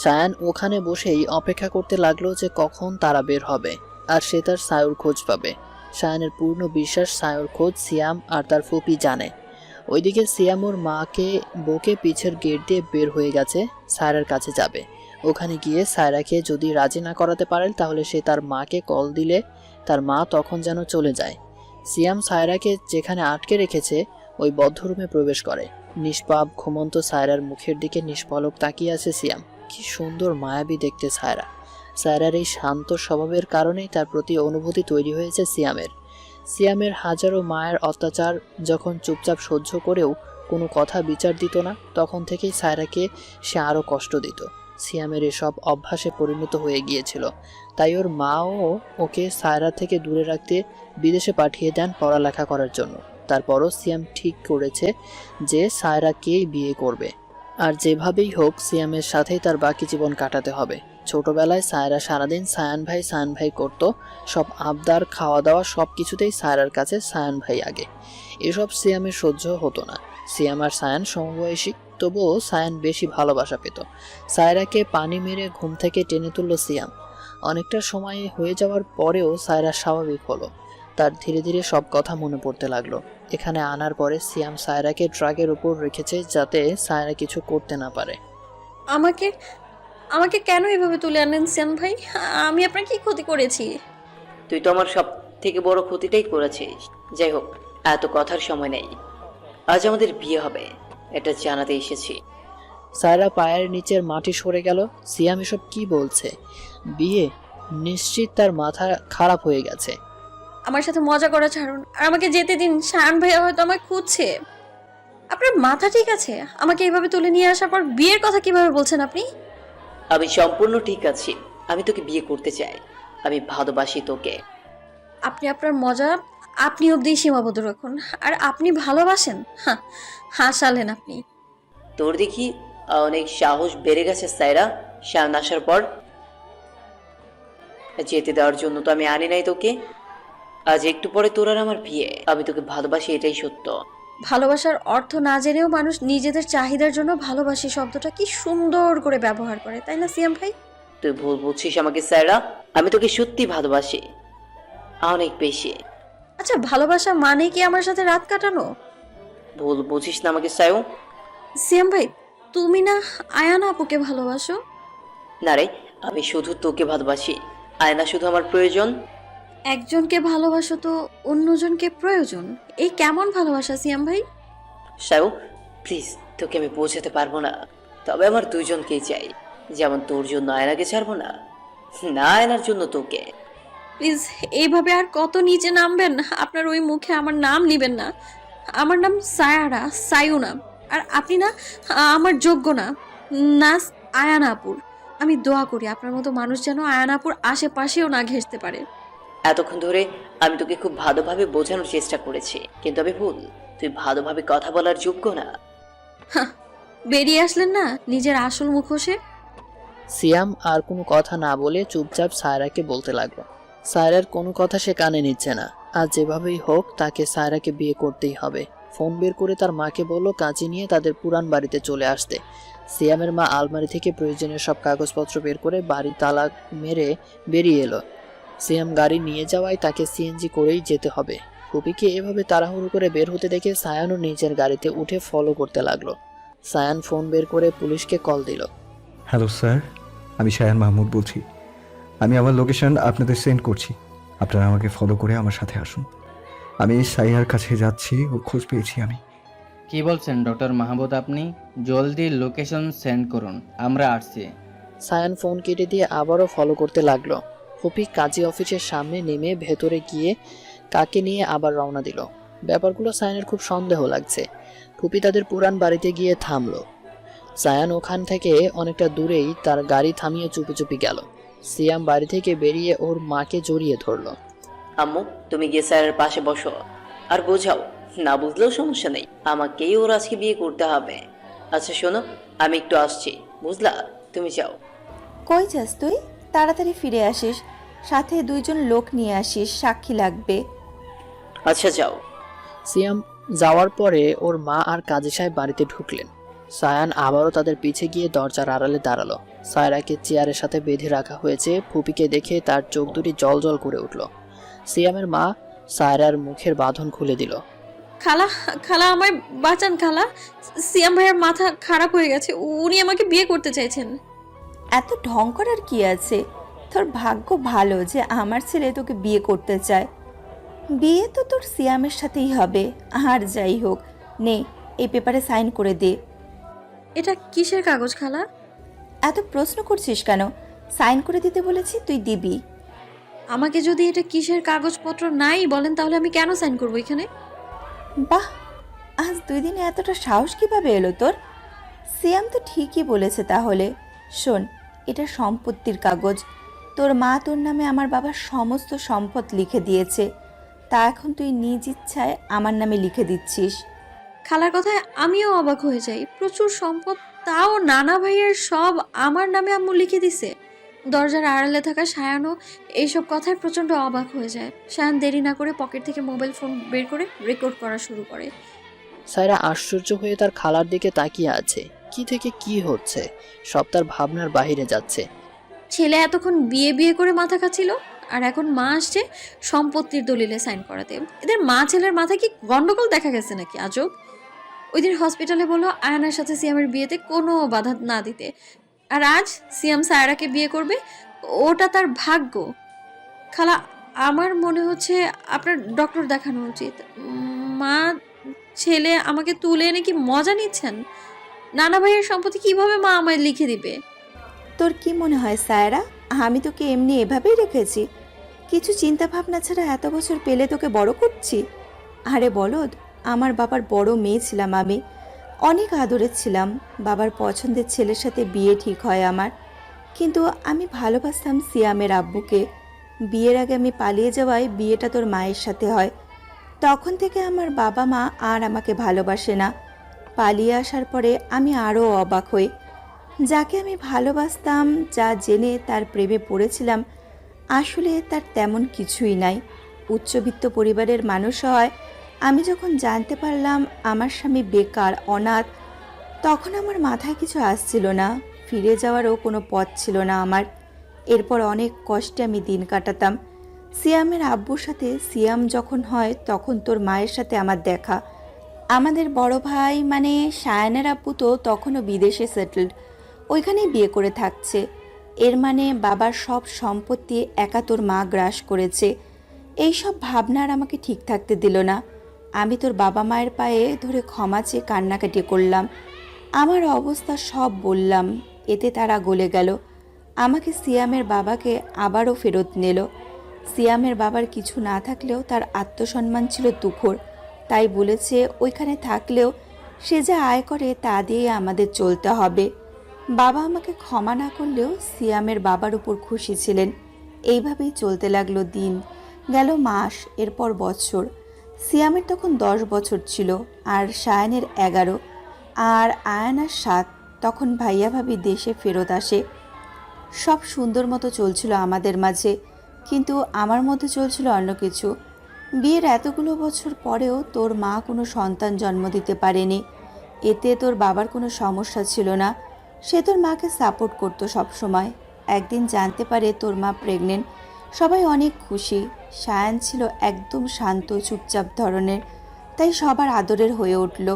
সায়ান ওখানে বসেই অপেক্ষা করতে লাগলো যে কখন তারা বের হবে আর সে তার সায়ুর খোঁজ পাবে। সায়ানের পূর্ণ বিশ্বাস সায়ুর খোঁজ সিয়াম আর তার ফুপি জানে। ওইদিকে সিয়াম ওর মাকে বকে পিছের গেট দিয়ে বের হয়ে গেছে, সায়রার কাছে যাবে। ওখানে গিয়ে সায়রাকে যদি রাজি না করাতে পারে তাহলে সে তার মাকে কল দিলে তার মা তখন যেন চলে যায়। সিয়াম সায়রাকে যেখানে আটকে রেখেছে ওই বদ্ধ রুমে প্রবেশ করে। নিষ্পাপ ঘুমন্ত সায়রার মুখের দিকে নিষ্পলক তাকিয়ে আছে সিয়াম। কি সুন্দর মায়াবী দেখতে সায়রা। সায়রার এই শান্ত স্বভাবের কারণেই তার প্রতি অনুভূতি তৈরি হয়েছে সিয়ামের। সিয়ামের হাজারো মায়ের অত্যাচার যখন চুপচাপ সহ্য করেও কোনো কথা বিচার দিত না, তখন থেকেই সায়রাকে সে আরও কষ্ট দিত। সিয়ামের এসব অভ্যাসে পরিণত হয়ে গিয়েছিল। তাই ওর মাও ওকে সায়রা থেকে দূরে রাখতে বিদেশে পাঠিয়ে দেন পড়ালেখা করার জন্য। তারপরও সিয়াম ঠিক করেছে যে সায়রাকেই বিয়ে করবে, আর যেভাবেই হোক সিয়ামের সাথেই তার বাকি জীবন কাটাতে হবে। ছোটবেলায় সায়রা সারাদিন সায়ান ভাই করত। সব আবদার, খাওয়া দাওয়া সব কিছুতেই সায়রার কাছে সায়ান ভাই আগে। এসব সিয়ামের সহ্য হতো না। সিয়াম আর সায়ান সমবয়সী, তবুও সায়ান বেশি ভালোবাসা পেত। সায়রাকে পানি মেরে ঘুম থেকে টেনে তুলল সিয়াম। অনেকটা সময় হয়ে যাওয়ার পরেও সায়রা স্বাভাবিক হলো। তার ধীরে ধীরে সব কথা মনে পড়তে লাগলো। এখানে আনার পরে সিয়াম সায়রাকে ট্রাকের উপর রেখেছে যাতে সায়রা কিছু করতে না পারে। আমাকে আমাকে কেন এভাবে তুলে আনলেন সিয়ান ভাই? আমি আপনার কি ক্ষতি করেছি? তুই তো আমার সব থেকে বড় ক্ষতিটাই করেছিস। যাই হোক, এত কথার সময় নেই। আজ আমাদের বিয়ে হবে, এটা জানাতে এসেছি। সায়রা পায়ের নিচের মাটি সরে গেল। সিয়াম এসব কি বলছে? বিয়ে? নিশ্চিত তার মাথা খারাপ হয়ে গেছে। আমার সাথে মজা করা ছাড়ুন আর আমাকে যেতে দিন। শায়ন ভাইয়া হয়তো আমায় খুঁজছে। আপনার মাথা ঠিক আছে? আমাকে এইভাবে তুলে নিয়ে আসার পর বিয়ের কথা কিভাবে বলছেন আপনি? আমি সম্পূর্ণ ঠিক আছি। আমি তোকে বিয়ে করতে চাই। আমি ভালোবাসি তোকে। আপনি আপনার মজা আপনি অবধি সীমাবদ্ধ রাখুন। আর আপনি ভালোবাসেন? হাসালেন আপনি। তোর দেখি অনেক সাহস বেড়ে গেছে সায়রা। শান আসার পর যেতে দেওয়ার জন্য তো আমি আনি নাই তোকে। আজ একটু পরে তোর আর আমার বিয়ে। আমি তোকে ভালোবাসি, এটাই সত্য। ভালোবাসার অর্থ না জেনেও মানুষ নিজেদের চাহিদার জন্য ভালোবাসি শব্দটা কি সুন্দর করে ব্যবহার করে, তাই না সিয়াম ভাই? তুই ভুল বুঝছিস আমাকে সায়রা। আমি তোকে সত্যি ভালোবাসি, অনেক বেশি। আচ্ছা, ভালোবাসা মানে কি আমার সাথে রাত কাটানো? ভুল বুঝিস না আমাকে সায়ু। সিয়াম ভাই, তুমি না আয়ানা আপুকে ভালোবাসো? না রে, আমি শুধু তোকে ভালোবাসি। আয়না শুধু আমার প্রয়োজন। একজনকে ভালোবাসো তো অন্যজনকে প্রয়োজন, এই কেমন ভালোবাসা সিয়াম ভাই? সায়ু প্লিজ, তোকে আমি বোঝাতে পারবো না, তবে আমার দুইজনকেই চাই। যেমন তোর জন্য আয়নাকে ছাড়বো না, না আয়নার জন্য তোকে। প্লিজ, এইভাবে আর কত নিচে নামবেন? আপনার ওই মুখে আমার নাম নিবেন না। আমার নাম সায়ারা, সায়ু নাম। আর আপনি না আমার যোগ্য না, না আয়ানা আপুর। আমি দোয়া করি আপনার মতো মানুষ যেন আয়ানা আপুর আশেপাশেও না ঘেঁষতে পারে। এতক্ষণ ধরে আমি তোকে খুব ভালোভাবে বোঝানোর চেষ্টা করেছি, কিন্তু আমি ভুল। তুই ভালোভাবে কথা বলার যোগ্য না। বেরিয়ে আসলেন না নিজের আসল মুখোশে। সিয়াম আর কোনো কথা না বলে চুপচাপ সায়রাকে বলতে লাগলো। সায়রার কোনো কথা সে কানে নিচ্ছে না। আর যেভাবেই হোক তাকে সায়রাকে বিয়ে করতেই হবে। ফোন বের করে তার মাকে বলল কাঁচি নিয়ে তাদের পুরান বাড়িতে চলে আসতে। সিয়ামের মা আলমারি থেকে প্রয়োজনীয় সব কাগজপত্র বের করে বাড়ি তালা মেরে বেরিয়ে এলো। সিয়াম গাড়ি নিয়ে যাওয়ায় তাকে সিএনজি করেই যেতে হবে। ফুপিকে এভাবে তাড়াহুড়ো করে বের হতে দেখে সায়ানও নিজের গাড়িতে উঠে ফলো করতে লাগলো। সায়ান ফোন বের করে পুলিশকে কল দিল। হ্যালো স্যার, আমি শায়ান মাহমুদ বলছি। আমি আমার লোকেশন আপনাদের সেন্ড করছি, আপনারা আমাকে ফলো করে আমার সাথে আসুন। আমি সাইয়ার কাছে যাচ্ছি, ওর খোঁজ পেয়েছি আমি। কি বলছেন ডক্টর মাহমুদ? আপনি জলদি লোকেশন সেন্ড করুন, আমরা আসছি। সায়ান ফোন কেটে দিয়ে আবারও ফলো করতে লাগলো। ফুপি কাজী অফিসের সামনে নেমে ভেতরে গিয়ে কাকে নিয়ে আবার রওনা দিল। ব্যাপারগুলো সায়ানের খুব সন্দেহ লাগছে। ফুপি তাদের পুরান বাড়িতে গিয়ে থামলো। সায়ান ওখান থেকে অনেকটা দূরেই তার গাড়ি থামিয়ে চুপি চুপি গেল। সিয়াম বাড়ি থেকে বেরিয়ে ওর মাকে জড়িয়ে ধরলো। আম্মু, তুমি গিয়ে স্যারের পাশে বসো আর বোঝাও। না বুঝলেও সমস্যা নেই, আমাকেই ওর আজকে বিয়ে করতে হবে। আচ্ছা শোনো, আমি একটু আসছি, বুঝলা? তুমি যাও। কই যাস তুই? তাড়াতাড়ি ফিরে আসিস, সাথে দুইজন লোক নিয়ে আসিস, সাক্ষী লাগবে। আচ্ছা যাও। সিয়াম যাওয়ার পরে ওর মা আর কাজী সাহেব বাড়িতে ঢুকলেন। সায়ান আবারও তাদের পিছে গিয়ে দরজার আড়ালে দাঁড়ালো। সায়রাকে চেয়ারের সাথে বেঁধে রাখা হয়েছে। ফুপিকে দেখে তার চোখ দুটি জল জল করে উঠল। সিয়ামের মা সায়রার মুখের বাঁধন খুলে দিল। খালা, খালা আমায় বাঁচান খালা। সিয়াম ভাইয়ের মাথা খারাপ হয়ে গেছে, উনি আমাকে বিয়ে করতে চাইছেন। এত ঢং করার কি আছে? তোর ভাগ্য ভালো যে আমার ছেলে তোকে বিয়ে করতে চায়। বিয়ে তো তোর সিয়ামের সাথেই হবে। আর যাই হোক, নে এই পেপারে সাইন করে দে। এটা কিসের কাগজ খালা? এত প্রশ্ন করছিস কেন? সাইন করে দিতে বলেছি, তুই দিবি। আমাকে যদি এটা কিসের কাগজপত্র নাই বলেন তাহলে আমি কেন সাইন করবো এখানে? বাহ, আজ 2 দিনে এতটা সাহস কিভাবে এলো তোর? সিয়াম তো ঠিকই বলেছে। তাহলে শোন, এটা সম্পত্তির কাগজ। তোর মা তোর নামে আমার বাবার সমস্ত সম্পদ লিখে দিয়েছে, তা এখন তুই নিজ ইচ্ছায় আমার নামে লিখে দিচ্ছিস। খালার কথায় আমিও অবাক হয়ে যাই। প্রচুর সম্পদ, তাও নানা ভাইয়ের সব আমার নামে আম্মু লিখে দিছে। দরজার আড়ালে থাকা সায়ানও এইসব কথায় প্রচণ্ড অবাক হয়ে যায়। সায়ান দেরি না করে পকেট থেকে মোবাইল ফোন বের করে রেকর্ড করা শুরু করে। সায়রা আশ্চর্য হয়ে তার খালার দিকে তাকিয়ে আছে। কি থেকে কি হচ্ছে সব তার ভাবনার বাইরে যাচ্ছে। ছেলে এতক্ষণ বিয়ে বিয়ে করে মাথা খাচ্ছিল, আর এখন মা আসছে সম্পত্তির দলিলে সাইন করাতে। এদের মা ছেলের মাথায় কি গন্ডগোল দেখা গেছে নাকি? আজব। ওই দিন হসপিটালে বললো আয়নার সাথে সিয়ামের বিয়েতে কোনো বাধা না দিতে, আর আজ সিয়াম সায়রাকে বিয়ে করবে। ওটা তার ভাগ্য। খালা, আমার মনে হচ্ছে আপনার ডক্টর দেখানো উচিত। মা ছেলে আমাকে তুলে এনে কি মজা নিচ্ছেন? নানা ভাইয়ের সম্পত্তি কিভাবে মা আমায় লিখে দিবে? তোর কি মনে হয় সায়রা, আমি তোকে এমনি এভাবেই রেখেছি? কিছু চিন্তা ভাবনা ছাড়া এত বছর পেলে তোকে বড় করছি? আরে বলদ, আমার বাবার বড় মেয়ে ছিলাম আমি। অনেক আদরের ছিলাম। বাবার পছন্দের ছেলের সাথে বিয়ে ঠিক হয় আমার, কিন্তু আমি ভালোবাসতাম সিয়ামের আব্বুকে। বিয়ের আগে আমি পালিয়ে যাওয়ায় বিয়েটা তোর মায়ের সাথে হয়। তখন থেকে আমার বাবা মা আর আমাকে ভালোবাসে না। পালিয়ে আসার পরে আমি আরও অবাক হই। যাকে আমি ভালোবাসতাম, যা জেনে তার প্রেমে পড়েছিলাম, আসলে তার তেমন কিছুই নাই। উচ্চবিত্ত পরিবারের মানুষ হয় আমি যখন জানতে পারলাম আমার স্বামী বেকার, অনাথ, তখন আমার মাথায় কিছু আসছিল না। ফিরে যাওয়ারও কোনো পথ ছিল না আমার। এরপর অনেক কষ্টে আমি দিন কাটাতাম। সিয়ামের আব্বুর সাথে সিয়াম যখন হয় তখন তোর মায়ের সাথে আমার দেখা। আমাদের বড় ভাই মানে সায়ানের আব্বু তো তখনও বিদেশে সেটেলড, ওইখানেই বিয়ে করে থাকছে। এর মানে বাবার সব সম্পত্তি একা তোর মা গ্রাস করেছে। এইসব ভাবনার আমাকে ঠিক থাকতে দিল না। আমি তোর বাবা মায়ের পায়ে ধরে ক্ষমা চেয়ে কান্নাকাটি করলাম। আমার অবস্থা সব বললাম। এতে তারা গলে গেল। আমাকে সিয়ামের বাবাকে আবারও ফেরত নিল। সিয়ামের বাবার কিছু না থাকলেও তার আত্মসম্মান ছিল তুখর, তাই বলেছে ওইখানে থাকলেও সে যা আয় করে তা দিয়ে আমাদের চলতে হবে। বাবা আমাকে ক্ষমা না করলেও সিয়ামের বাবার উপর খুশি ছিলেন। এইভাবেই চলতে লাগলো দিন, গেল মাস, এরপর বছর। সিয়ামের তখন 10 বছর ছিল, আর সায়ানের 11, আর আয়ানার 7। তখন ভাইয়া ভাবি দেশে ফেরত আসে। সব সুন্দর মতো চলছিল আমাদের মাঝে, কিন্তু আমার মধ্যে চলছিল অন্য কিছু। বিয়ের এতগুলো বছর পরেও তোর মা কোনো সন্তান জন্ম দিতে পারেনি। এতে তোর বাবার কোনো সমস্যা ছিল না, সে তোর মাকে সাপোর্ট করতো সব সময়। একদিন জানতে পারে তোর মা প্রেগনেন্ট। সবাই অনেক খুশি। সায়ান ছিল একদম শান্ত চুপচাপ ধরনের, তাই সবার আদরের হয়ে উঠল।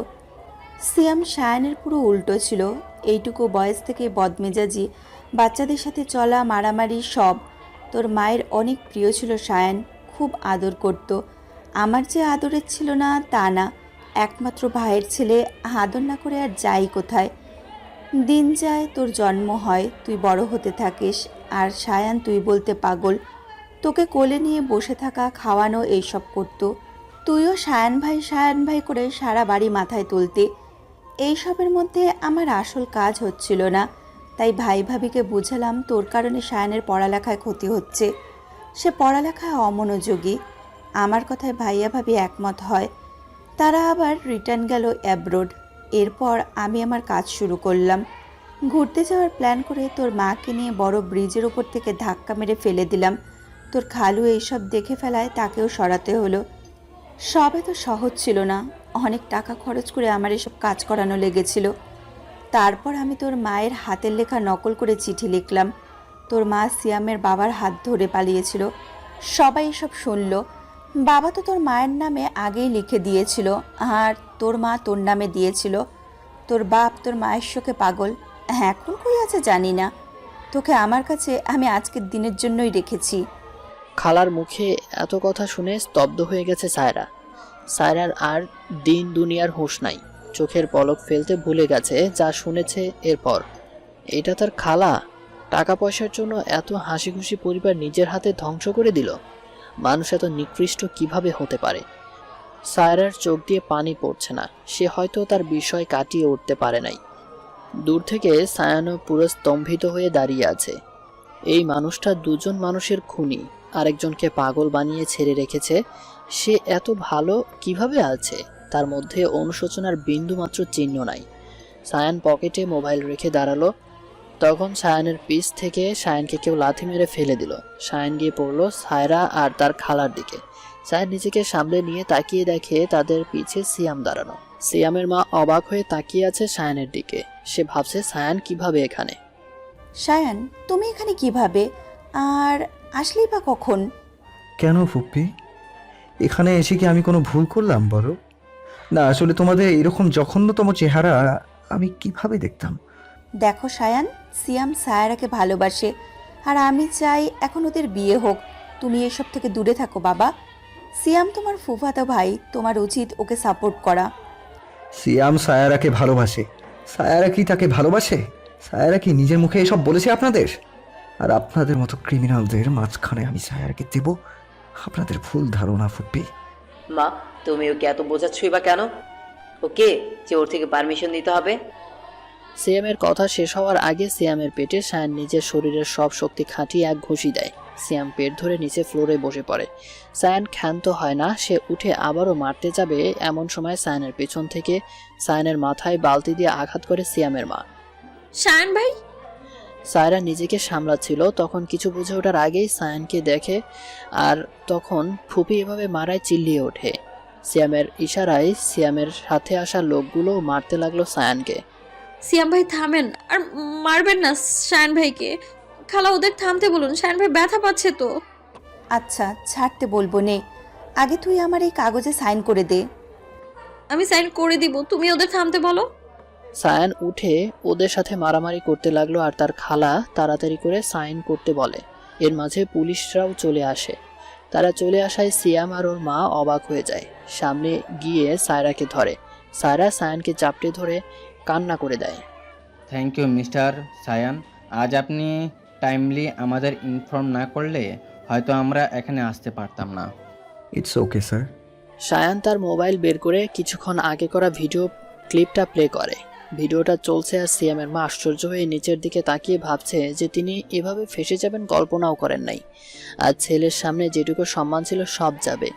সিয়াম সায়ানের পুরো উল্টো ছিল। এইটুকু বয়স থেকে বদমেজাজি, বাচ্চাদের সাথে চলা, মারামারি সব। তোর মায়ের অনেক প্রিয় ছিল সায়ান, খুব আদর করত। আমার যে আদরের ছিল না তা না, একমাত্র ভাইয়ের ছেলে, আদর না করে আর যাই কোথায়। দিন যায়, তোর জন্ম হয়, তুই বড় হতে থাকিস, আর সায়ান তুই বলতে পাগল। তোকে কোলে নিয়ে বসে থাকা, খাওয়ানো এইসব করতো। তুইও সায়ান ভাই করে সারা বাড়ি মাথায় তুলতে। এইসবের মধ্যে আমার আসল কাজ হচ্ছিল না, তাই ভাই ভাবিকে বুঝালাম তোর কারণে সায়ানের পড়ালেখায় ক্ষতি হচ্ছে। সে পড়ালেখায় অমনোযোগী। আমার কথায় ভাইয়া ভাবি একমত হয়। তারা আবার রিটার্ন গেল অ্যাব্রোড। এরপর আমি আমার কাজ শুরু করলাম। ঘুরতে যাওয়ার প্ল্যান করে তোর মাকে নিয়ে বড় ব্রিজের ওপর থেকে ধাক্কা মেরে ফেলে দিলাম। তোর খালু এইসব দেখে ফেলায় তাকেও সরাতে হলো। সব এত সহজ ছিল না, অনেক টাকা খরচ করে আমার এসব কাজ করানো লেগেছিল। তারপর আমি তোর মায়ের হাতের লেখা নকল করে চিঠি লিখলাম। তোর মা সিয়ামের বাবার হাত ধরে পালিয়েছিল। সবাই এসব শুনল। বাবা তো তোর মায়ের নামে আগেই লিখে দিয়েছিল, আর তোর মা তোর নামে দিয়েছিল। তোর বাপ তোর মায়ের শোকে পাগল। এখন কই আছে জানি না। তোকে আমার কাছে আমি আজকের দিনের জন্যই রেখেছি। খালার মুখে এত কথা শুনে স্তব্ধ হয়ে গেছে সায়রা। সায়রার আর দিন দুনিয়ার হুঁশ নাই। চোখের পলক ফেলতে ভুলে গেছে যা শুনেছে এরপর। এটা তার খালা টাকা পয়সার জন্য এত হাসি খুশি পরিবার নিজের হাতে ধ্বংস করে দিল। মানুষ এত নিকৃষ্ট কিভাবে হতে পারে? সায়রার চোখ দিয়ে পানি পড়ছে না। সে হয়তো তার বিষয় কাটিয়ে উঠতে পারে নাই। দূর থেকে সায়ানো পুরো স্তম্ভিত হয়ে দাঁড়িয়ে আছে। এই মানুষটা দুজন মানুষের খুনি, আরেকজনকে পাগল বানিয়ে ছেড়ে রেখেছে। সে এত ভালো কিভাবে আছে? তার মধ্যে অনুশোচনার বিন্দুমাত্র চিহ্ন নাই। সায়ান পকেটে মোবাইল রেখে দাঁড়ালো। তখন সায়ানের পিছ থেকে সায়ানকে কেউ লাথি মেরে ফেলে দিল। সায়ান গিয়ে পড়লো সায়রা আর তার খালার দিকে। সায়ান নিজেকে সামলে নিয়ে তাকিয়ে দেখে তাদের পিছে সিয়াম দাঁড়ানো। সিয়ামের মা অবাক হয়ে তাকিয়ে আছে সায়ানের দিকে। সে ভাবছে সায়ান কিভাবে এখানে। সায়ান, তুমি এখানে কিভাবে, আর আসলেই বা কখন? কেন ফুপ্পি, এখানে এসে কি আমি কোনো ভুল করলাম বলো? না আসলে তোমাদের এরকম জঘন্যতম চেহারা আমি কিভাবে দেখতাম? দেখো সায়ান, সিয়াম সায়রাকে ভালোবাসে, আর আমি চাই এখন ওদের বিয়ে হোক। তুমি এসব থেকে দূরে থাকো বাবা। সিয়াম তোমার ফুফাতো ভাই, তোমার উচিত ওকে সাপোর্ট করা। সিয়াম সায়ারাকে ভালোবাসে? সায়ারা কি তাকে ভালোবাসে? সায়ারা কি নিজের মুখে এসব বলেছে আপনাদের? আর আপনাদের মতো ক্রিমিনালদের মাঝখানে আমি সায়ারাকে দেব? আপনাদের ভুল ধারণা ফুপ্পি। মা, তুমি ওকে এত বোঝাচ্ছই বা কেন? ওকে যে ওর থেকে পারমিশন দিতে হবে? সিয়ামের কথা শেষ হওয়ার আগে সিয়ামের পেটে সায়ান নিজের শরীরের সব শক্তি খাটিয়ে এক ঘুষি দেয়। সিয়াম পেট ধরে নিচে ফ্লোরে বসে পড়ে। সায়ান ক্ষান্ত হয় না, সে উঠে আবারও মারতে যাবে, এমন সময় সায়ানের পেছন থেকে সায়ানের মাথায় বালতি দিয়ে আঘাত করে সিয়ামের মা। শায়ান ভাই! সায়রা নিজেকে সামলাচ্ছিল, তখন কিছু বুঝে ওঠার আগেই সায়ানকে দেখে, আর তখন ফুপি এভাবে মারায় চিল্লিয়ে ওঠে। সিয়ামের ইশারায় সিয়ামের সাথে আসা লোকগুলো মারতে লাগলো সায়ানকে। সিয়াম ভাই থামেন, আর মারবেন না শায়ান ভাইকে। খালা ওদের থামতে বলুন, শায়ান ভাই ব্যথা পাচ্ছে তো। আচ্ছা ছাড়তে বলবো নে, আগে তুই আমার এই কাগজে সাইন করে দে। আমি সাইন করে দিব, তুমি ওদের থামতে বলো। সায়ান উঠে ওদের সাথে মারামারি করতে লাগলো, আর তার খালা তাড়াতাড়ি করে সাইন করতে বলে। এর মাঝে পুলিশরাও চলে আসে। তারা চলে আসায় সিয়াম আর ওর মা অবাক হয়ে যায়। সামনে গিয়ে সায়রাকে ধরে। সায়রা সায়ানকে চাপটে ধরে কান্না করে দেয়। থ্যাংক ইউ মিস্টার সায়ান, আজ আপনি টাইমলি আমাদের ইনফর্ম না করলে হয়তো আমরা এখানে আসতে পারতাম না। It's okay sir. সায়ান তার মোবাইল বের করে কিছুক্ষণ আগে করা ভিডিও ক্লিপটা প্লে করে। ভিডিওটা চলছে আর সিয়ামের মা আশ্চর্য হয়ে নিচের দিকে তাকিয়ে ভাবছে যে তিনি এভাবে ফেসে যাবেন কল্পনাও করেন নাই। আর ছেলের সামনে যেটুকু সম্মান ছিল সব যাবে।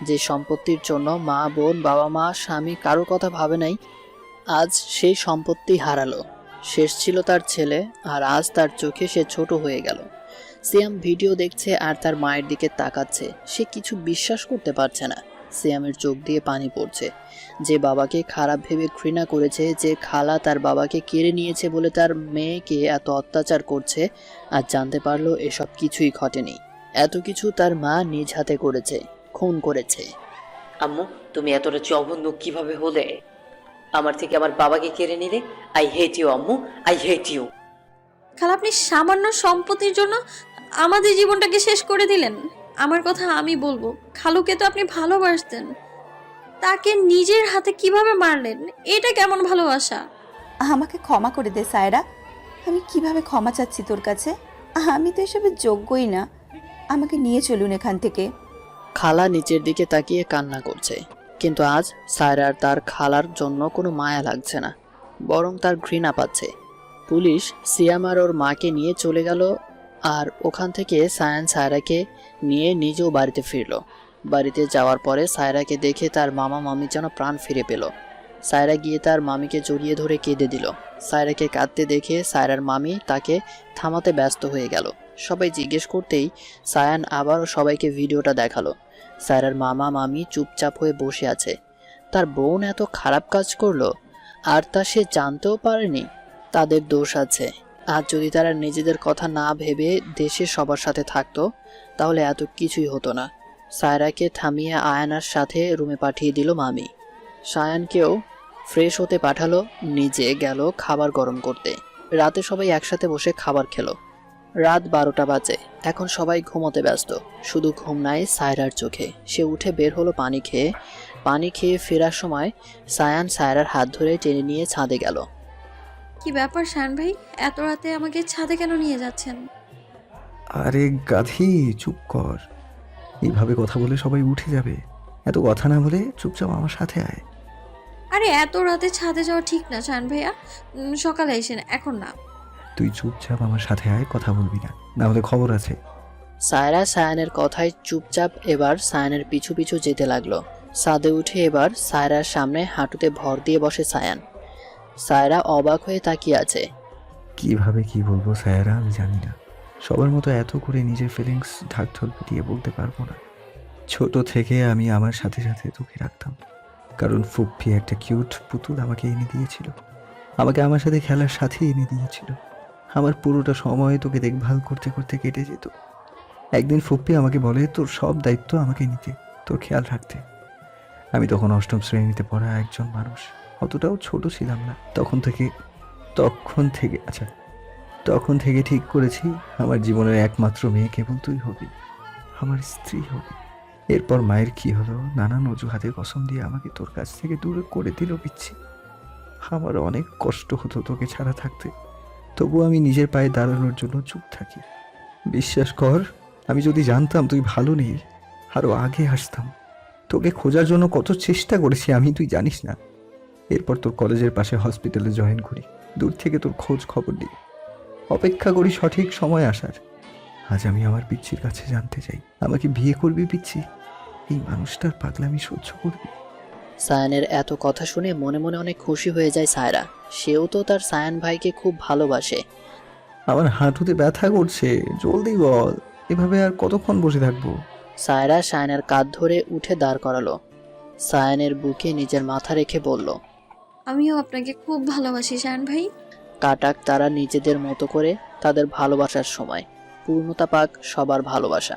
যে সম্পত্তির জন্য মা, বোন, বাবা মা, স্বামী কারোর কথা ভাবে নাই, আজ সেই সম্পত্তি হারালো। শেষ ছিল তার ছেলে, আর আজ তার চোখে সে ছোট হয়ে গেল। সিয়াম ভিডিও দেখছে আর তার মায়ের দিকে তাকাচ্ছে। সে কিছু বিশ্বাস করতে পারছে না। সিয়ামের চোখ দিয়ে পানি পড়ছে। যে বাবাকে খারাপ ভেবে ঘৃণা করেছে, যে খালা তার বাবাকে কেড়ে নিয়েছে বলে তার মেয়েকে এত অত্যাচার করছে, আর জানতে পারলো এসব কিছুই ঘটেনি। এত কিছু তার মা নিজ হাতে করেছে, খুন করেছে। আম্মু, তুমি এতটা জঘন্য কিভাবে হলে? আমার থেকে আমার বাবাকে কেড়ে নিলে। আই হেট ইউ আম্মু, আই হেট ইউ। খালা আপনি সামান্য সম্পত্তির জন্য আমাদের জীবনটাকে শেষ করে দিলেন। আমার কথা আমি বলবো, খালুকে তো আপনি ভালোবাসতেন, তাকে নিজের হাতে কিভাবে মারলেন? এটা কেমন ভালোবাসা? আমাকে ক্ষমা করে দে সায়রা, আমি কিভাবে ক্ষমা চাচ্ছি তোর কাছে? আমি তো এসবের যোগ্যই না, আমাকে নিয়ে চলুন এখান থেকে। খালা নিচের দিকে তাকিয়ে কান্না করছে, কিন্তু আজ সায়রার তার খালার জন্য কোনো মায়া লাগছে না, বরং তার ঘৃণা পাচ্ছে। পুলিশ সিয়াম আর ওর মাকে নিয়ে চলে গেল, আর ওখান থেকে সায়ান সায়রাকে নিয়ে নিজেও বাড়িতে ফিরল। বাড়িতে যাওয়ার পরে সায়রাকে দেখে তার মামা মামি যেন প্রাণ ফিরে পেল। সায়রা গিয়ে তার মামিকে জড়িয়ে ধরে কেঁদে দিল। সায়রাকে কাঁদতে দেখে সায়রার মামি তাকে থামাতে ব্যস্ত হয়ে গেল। সবাই জিজ্ঞেস করতেই সায়ান আবারও সবাইকে ভিডিওটা দেখালো। সায়রার মামা মামি চুপচাপ হয়ে বসে আছে। তার বোন এত খারাপ কাজ করলো, আর তা সে জানতেও পারেনি। তাদের দোষ আছে। আর যদি তারা নিজেদের কথা না ভেবে দেশে সবার সাথে থাকতো, তাহলে এত কিছুই হতো না। সায়রাকে থামিয়ে আয়ানার সাথে রুমে পাঠিয়ে দিল মামি। সায়ানকেও ফ্রেশ হতে পাঠালো, নিজে গেল খাবার গরম করতে। রাতে সবাই একসাথে বসে খাবার খেলো। রাত 12টা বাজে। এখন সবাই ঘুমোতে ব্যস্ত, শুধু ঘুম নাই সায়রার চোখে। সে উঠে বের হলো পানি খেয়ে ফেরার সময় সায়ান সায়রার হাত ধরে টেনে নিয়ে ছাদে গেল। কি ব্যাপার শায়ান ভাই, এত রাতে আমাকে ছাদে কেন নিয়ে যাচ্ছেন? আরে গাধি, চুপ কর। এইভাবে কথা বলে সবাই উঠে যাবে। এত কথা না বলে চুপচাপ আমার সাথে আয়। আরে এত রাতে ছাদে যাওয়া ঠিক না শায়ান ভাইয়া, সকালে এসেন, এখন না। তুই চুপচাপ আমার সাথে আয়, কথা বলবি না, না হলে খবর আছে। সায়রা সায়ানের কথায় চুপচাপ এবার সায়ানের পিছু পিছু যেতে লাগলো। ছাদে উঠে এবার সায়রার সামনে হাঁটুতে ভর দিয়ে বসে সায়ান। সায়রা অবাক হয়ে তাকিয়ে আছে। কিভাবে কি বলবো সায়রা, আমি জানি না। সবার মতো এত করে নিজের ফিলিংস ঢাকঢোল পিটিয়ে বলতে পারবো না। ছোট থেকে আমি আমার সাথে সাথে তোকে রাখতাম, কারণ ফুপ্পি একটা কিউট পুতুল আমাকে এনে দিয়েছিল। আমাকে আমার সাথে খেলার সাথে এনে দিয়েছিল। আমার পুরোটা সময় তোকে দেখভাল করতে করতে কেটে যেত। একদিন ফুপ্পি আমাকে বলে তোর সব দায়িত্ব আমাকে নিতে, তোর খেয়াল রাখতে। আমি তখন 8ম শ্রেণীতে পড়া একজন মানুষ, অতটাও ছোট ছিলাম না। তখন থেকে ঠিক করেছি আমার জীবনের একমাত্র মেয়ে কেবল তুই হবি, আমার স্ত্রী হবি। এরপর মায়ের কি হলো, নানান অজুহাতে কসম দিয়ে আমাকে তোর কাছ থেকে দূরে করে দিল পিচ্ছি। আমার অনেক কষ্ট হতো তোকে ছাড়া থাকতে, তবুও আমি নিজের পায়ে দাঁড়ানোর জন্য চুপ থাকি। বিশ্বাস কর, আমি যদি জানতাম তুই ভালো নেই, আরও আগে আসতাম। তোকে খোঁজার জন্য কত চেষ্টা করেছি আমি, তুই জানিস না। এরপর তোর কলেজের পাশে হসপিটালে জয়েন করি, দূর থেকে তোর খোঁজ খবর নিই, অপেক্ষা করি সঠিক সময় আসার। আজ আমি আমার পিচ্ছির কাছে জানতে চাই, আমাকে বিয়ে করবি পিচ্ছি? এই মানুষটার পাগলামি সহ্য করবি? সায়ানের এত কথা শুনে মনে মনে অনেক খুশি হয়ে যায় সায়রা। সেও তো তার সায়ান ভাইকে খুব ভালোবাসে। আমার হাঁটুতে ব্যথা করছে, জলদি বল, এভাবে আর কতক্ষণ বসে থাকবো? সায়রা সায়ানের কাঁধ ধরে উঠে দাঁড় করালো। সায়ানের বুকে নিজের মাথা রেখে বলল, আমিও আপনাকে খুব ভালোবাসি শায়ান ভাই। কাটাক তারা নিজেদের মতো করে তাদের ভালোবাসার সময়। পূর্ণতা পাক সবার ভালোবাসা।